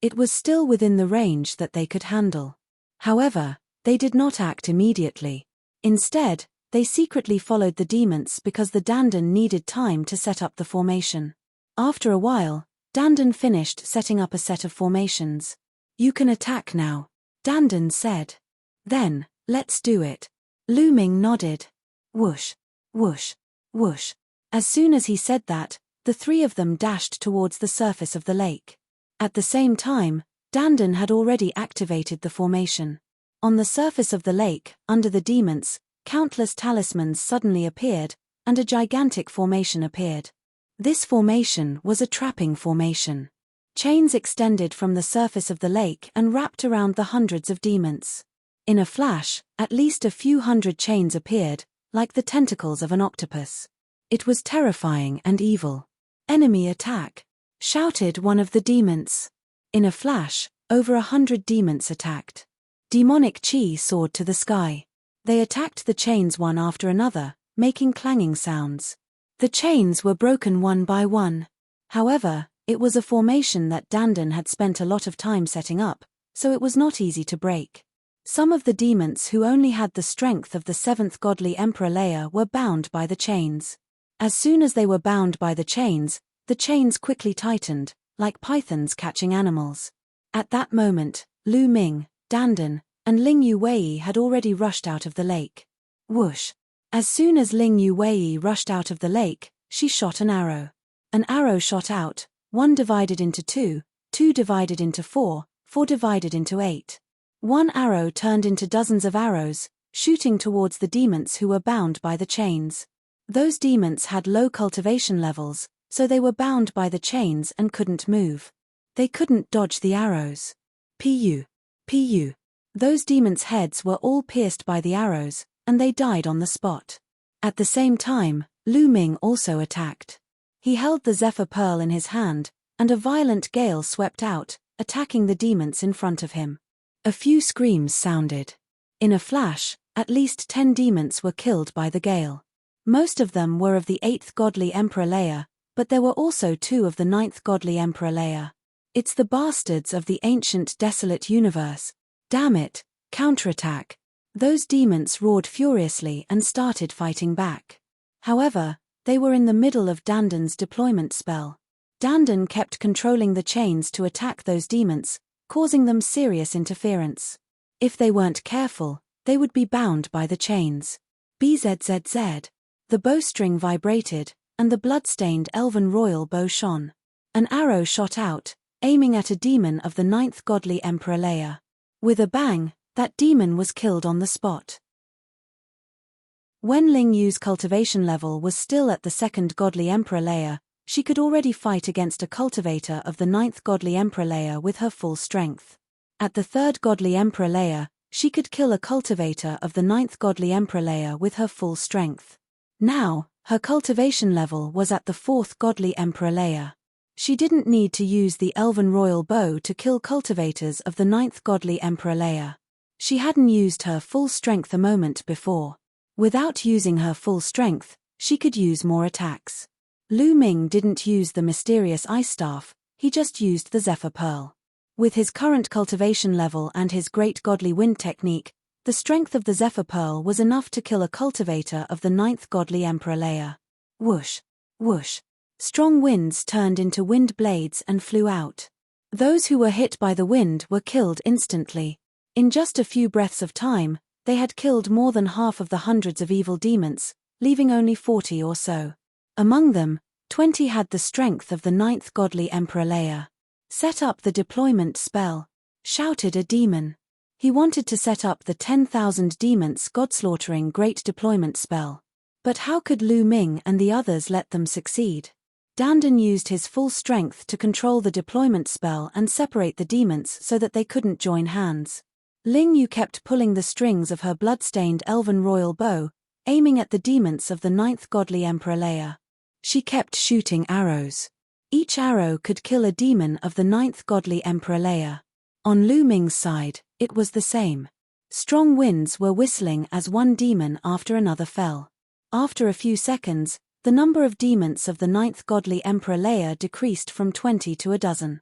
It was still within the range that they could handle. However, they did not act immediately. Instead, they secretly followed the demons because the Dandan needed time to set up the formation. After a while, Dandan finished setting up a set of formations. You can attack now, Dandan said. Then, let's do it. Lu Ming nodded. Whoosh, whoosh, whoosh. As soon as he said that, the three of them dashed towards the surface of the lake. At the same time, Dandan had already activated the formation. On the surface of the lake, under the demons, countless talismans suddenly appeared, and a gigantic formation appeared. This formation was a trapping formation. Chains extended from the surface of the lake and wrapped around the hundreds of demons. In a flash, at least a few hundred chains appeared, like the tentacles of an octopus. It was terrifying and evil. "Enemy attack!" shouted one of the demons. In a flash, over 100 demons attacked. Demonic chi soared to the sky. They attacked the chains one after another, making clanging sounds. The chains were broken one by one. However, it was a formation that Dandan had spent a lot of time setting up, so it was not easy to break. Some of the demons who only had the strength of the 7th godly emperor layer were bound by the chains. As soon as they were bound by the chains quickly tightened, like pythons catching animals. At that moment, Lu Ming, Dandan, and Ling Yu Wei had already rushed out of the lake. Whoosh! As soon as Ling Yu Wei rushed out of the lake, she shot an arrow. An arrow shot out, 1 divided into 2, 2 divided into 4, 4 divided into 8. One arrow turned into dozens of arrows, shooting towards the demons who were bound by the chains. Those demons had low cultivation levels, so they were bound by the chains and couldn't move. They couldn't dodge the arrows. Pu. Pu. Those demons' heads were all pierced by the arrows, and they died on the spot. At the same time, Lu Ming also attacked. He held the Zephyr Pearl in his hand, and a violent gale swept out, attacking the demons in front of him. A few screams sounded. In a flash, at least 10 demons were killed by the gale. Most of them were of the 8th godly emperor layer, but there were also 2 of the 9th godly emperor layer. It's the bastards of the ancient desolate universe. Damn it, counterattack. Those demons roared furiously and started fighting back. However, they were in the middle of Dandan's deployment spell. Dandan kept controlling the chains to attack those demons, causing them serious interference. If they weren't careful, they would be bound by the chains. Bzzz. The bowstring vibrated, and the blood-stained elven royal bow shone. An arrow shot out, aiming at a demon of the 9th godly emperor layer. With a bang, that demon was killed on the spot. When Ling Yu's cultivation level was still at the 2nd godly emperor layer, she could already fight against a cultivator of the 9th godly emperor layer with her full strength. At the 3rd godly emperor layer, she could kill a cultivator of the 9th godly emperor layer with her full strength. Now, her cultivation level was at the 4th godly emperor layer. She didn't need to use the elven royal bow to kill cultivators of the 9th godly emperor layer. She hadn't used her full strength a moment before. Without using her full strength, she could use more attacks. Lu Ming didn't use the mysterious ice staff, he just used the Zephyr Pearl. With his current cultivation level and his great godly wind technique, the strength of the Zephyr Pearl was enough to kill a cultivator of the 9th godly emperor layer. Whoosh! Whoosh! Strong winds turned into wind blades and flew out. Those who were hit by the wind were killed instantly. In just a few breaths of time, they had killed more than half of the hundreds of evil demons, leaving only 40 or so. Among them, 20 had the strength of the 9th godly emperor layer. "Set up the deployment spell," shouted a demon. He wanted to set up the 10,000 demons godslaughtering great deployment spell. But how could Lu Ming and the others let them succeed? Dandan used his full strength to control the deployment spell and separate the demons so that they couldn't join hands. Ling Yu kept pulling the strings of her blood-stained elven royal bow, aiming at the demons of the 9th godly emperor layer. She kept shooting arrows. Each arrow could kill a demon of the 9th godly emperor layer. On Lu Ming's side, it was the same. Strong winds were whistling as one demon after another fell. After a few seconds, the number of demons of the 9th godly emperor layer decreased from 20 to a dozen.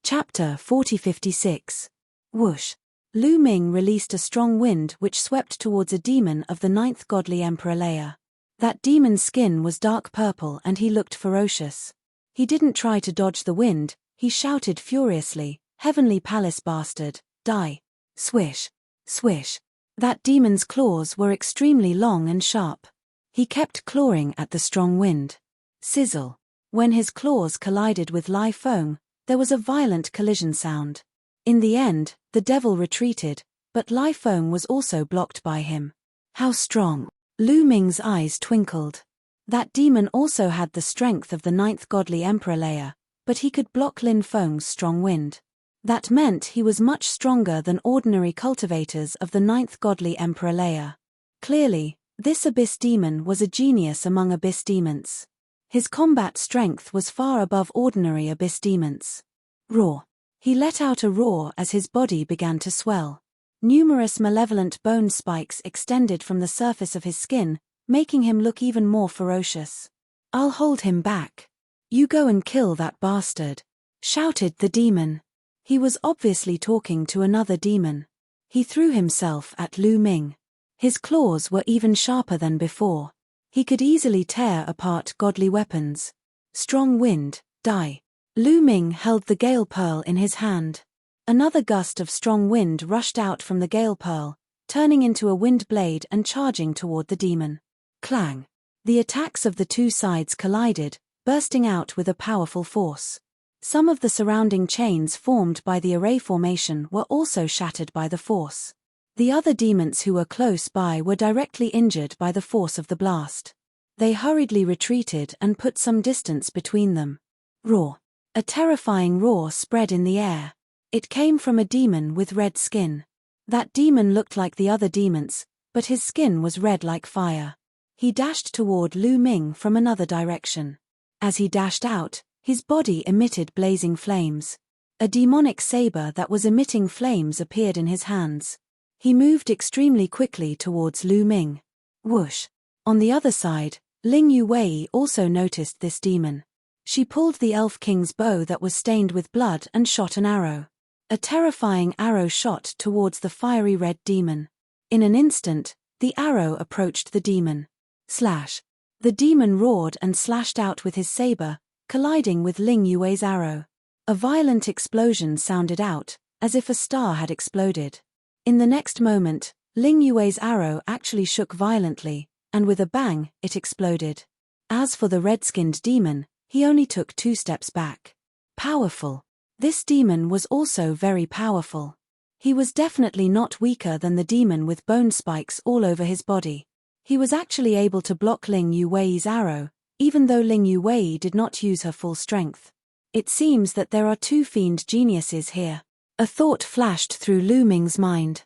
Chapter 4056. Whoosh! Lu Ming released a strong wind which swept towards a demon of the 9th godly emperor layer. That demon's skin was dark purple and he looked ferocious. He didn't try to dodge the wind, he shouted furiously, "Heavenly Palace bastard, die!" Swish! Swish! That demon's claws were extremely long and sharp. He kept clawing at the strong wind. Sizzle! When his claws collided with Li Feng, there was a violent collision sound. In the end, the devil retreated, but Li Feng was also blocked by him. How strong! Lu Ming's eyes twinkled. That demon also had the strength of the ninth godly emperor layer, but he could block Lin Feng's strong wind. That meant he was much stronger than ordinary cultivators of the ninth godly emperor layer. Clearly, this abyss demon was a genius among abyss demons. His combat strength was far above ordinary abyss demons. Roar! He let out a roar as his body began to swell. Numerous malevolent bone spikes extended from the surface of his skin, making him look even more ferocious. "I'll hold him back. You go and kill that bastard," shouted the demon. He was obviously talking to another demon. He threw himself at Lu Ming. His claws were even sharper than before. He could easily tear apart godly weapons. Strong wind, die. Lu Ming held the gale pearl in his hand. Another gust of strong wind rushed out from the gale pearl, turning into a wind blade and charging toward the demon. Clang! The attacks of the two sides collided, bursting out with a powerful force. Some of the surrounding chains formed by the array formation were also shattered by the force. The other demons who were close by were directly injured by the force of the blast. They hurriedly retreated and put some distance between them. Roar! A terrifying roar spread in the air. It came from a demon with red skin. That demon looked like the other demons, but his skin was red like fire. He dashed toward Lu Ming from another direction. As he dashed out, his body emitted blazing flames. A demonic saber that was emitting flames appeared in his hands. He moved extremely quickly towards Lu Ming. Whoosh! On the other side, Ling Yuwei also noticed this demon. She pulled the Elf King's bow that was stained with blood and shot an arrow. A terrifying arrow shot towards the fiery red demon. In an instant, the arrow approached the demon. Slash! The demon roared and slashed out with his saber, colliding with Ling Yuwei's arrow. A violent explosion sounded out, as if a star had exploded. In the next moment, Ling Yuwei's arrow actually shook violently, and with a bang, it exploded. As for the red-skinned demon, he only took 2 steps back. Powerful. This demon was also very powerful. He was definitely not weaker than the demon with bone spikes all over his body. He was actually able to block Ling Yuwei's arrow, even though Ling Yuwei did not use her full strength. It seems that there are 2 fiend geniuses here. A thought flashed through Lu Ming's mind.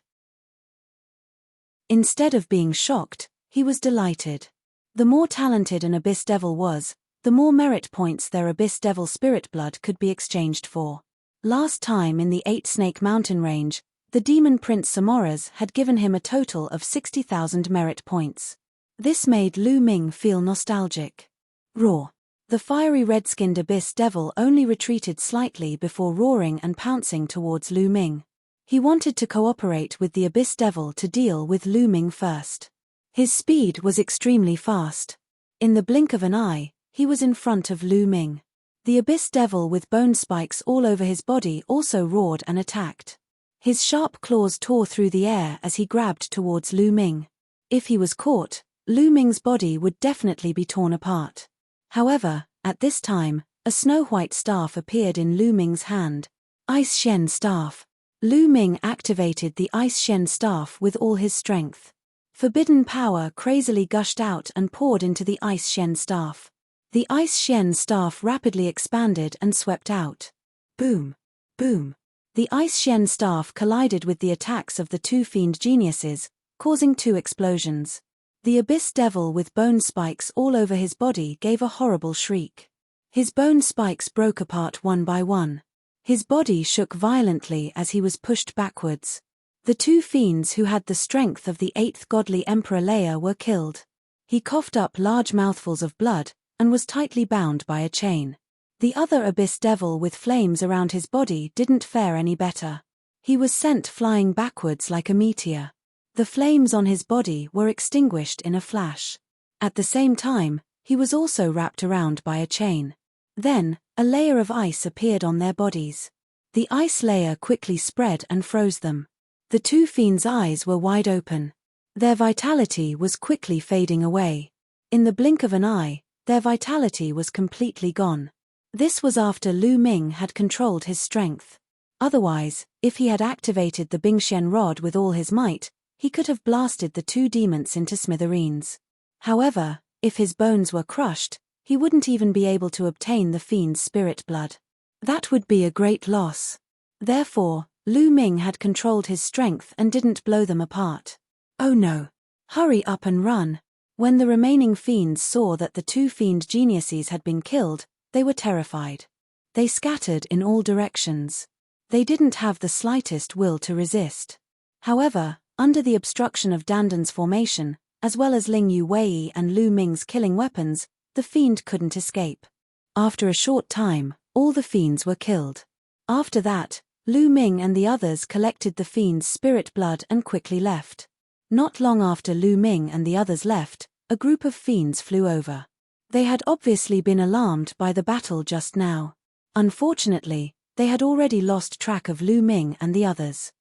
Instead of being shocked, he was delighted. The more talented an Abyss Devil was, the more merit points their Abyss Devil spirit blood could be exchanged for. Last time in the 8 Snake Mountain range, the demon Prince Samoras had given him a total of 60,000 merit points. This made Lu Ming feel nostalgic. Roar! The fiery red-skinned Abyss Devil only retreated slightly before roaring and pouncing towards Lu Ming. He wanted to cooperate with the Abyss Devil to deal with Lu Ming first. His speed was extremely fast. In the blink of an eye, he was in front of Lu Ming. The Abyss Devil with bone spikes all over his body also roared and attacked. His sharp claws tore through the air as he grabbed towards Lu Ming. If he was caught, Lu Ming's body would definitely be torn apart. However, at this time, a snow-white staff appeared in Lu Ming's hand. Ice Shen Staff. Lu Ming activated the Ice Shen Staff with all his strength. Forbidden power crazily gushed out and poured into the Ice Shen Staff. The Ice Shen Staff rapidly expanded and swept out. Boom! Boom! The Ice Shen Staff collided with the attacks of the 2 fiend geniuses, causing 2 explosions. The Abyss Devil with bone spikes all over his body gave a horrible shriek. His bone spikes broke apart one by one. His body shook violently as he was pushed backwards. The 2 fiends who had the strength of the 8th godly Emperor Leia were killed. He coughed up large mouthfuls of blood, and was tightly bound by a chain. The other Abyss Devil with flames around his body didn't fare any better. He was sent flying backwards like a meteor. The flames on his body were extinguished in a flash. At the same time, he was also wrapped around by a chain. Then, a layer of ice appeared on their bodies. The ice layer quickly spread and froze them. The 2 fiends' eyes were wide open. Their vitality was quickly fading away. In the blink of an eye, Their vitality was completely gone. This was after Lu Ming had controlled his strength. Otherwise, if he had activated the Bingxian rod with all his might, he could have blasted the two demons into smithereens. However, if his bones were crushed, he wouldn't even be able to obtain the fiend's spirit blood. That would be a great loss. Therefore, Lu Ming had controlled his strength and didn't blow them apart. Oh no! Hurry up and run! When the remaining fiends saw that the two fiend geniuses had been killed, they were terrified. They scattered in all directions. They didn't have the slightest will to resist. However, under the obstruction of Dandan's formation, as well as Ling Yu Wei and Lu Ming's killing weapons, the fiend couldn't escape. After a short time, all the fiends were killed. After that, Lu Ming and the others collected the fiend's spirit blood and quickly left. Not long after Lu Ming and the others left, a group of fiends flew over. They had obviously been alarmed by the battle just now. Unfortunately, they had already lost track of Lu Ming and the others.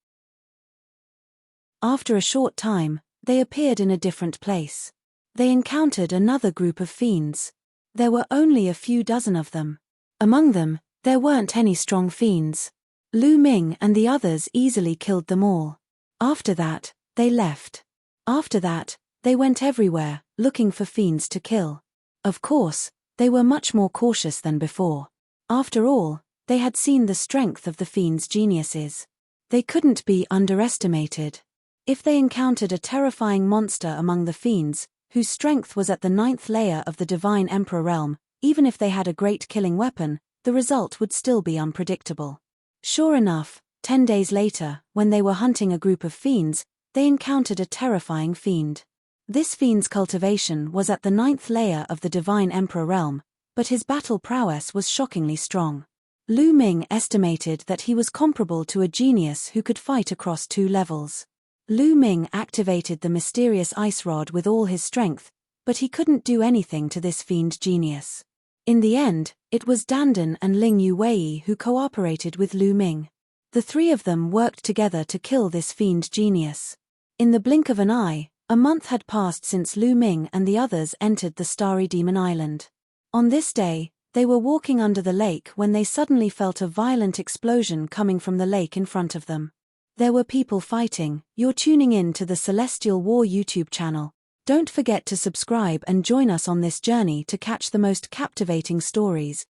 After a short time, they appeared in a different place. They encountered another group of fiends. There were only a few dozen of them. Among them, there weren't any strong fiends. Lu Ming and the others easily killed them all. After that, they left. After that, they went everywhere, looking for fiends to kill. Of course, they were much more cautious than before. After all, they had seen the strength of the fiends' geniuses. They couldn't be underestimated. If they encountered a terrifying monster among the fiends, whose strength was at the 9th layer of the Divine Emperor realm, even if they had a great killing weapon, the result would still be unpredictable. Sure enough, 10 days later, when they were hunting a group of fiends, they encountered a terrifying fiend. This fiend's cultivation was at the 9th layer of the Divine Emperor realm, but his battle prowess was shockingly strong. Lu Ming estimated that he was comparable to a genius who could fight across 2 levels. Lu Ming activated the mysterious ice rod with all his strength, but he couldn't do anything to this fiend genius. In the end, it was Dandan and Ling Yu Wei who cooperated with Lu Ming. The 3 of them worked together to kill this fiend genius. In the blink of an eye, a month had passed since Lu Ming and the others entered the Starry Demon Island. On this day, they were walking under the lake when they suddenly felt a violent explosion coming from the lake in front of them. There were people fighting. You're tuning in to the Celestial War YouTube channel. Don't forget to subscribe and join us on this journey to catch the most captivating stories.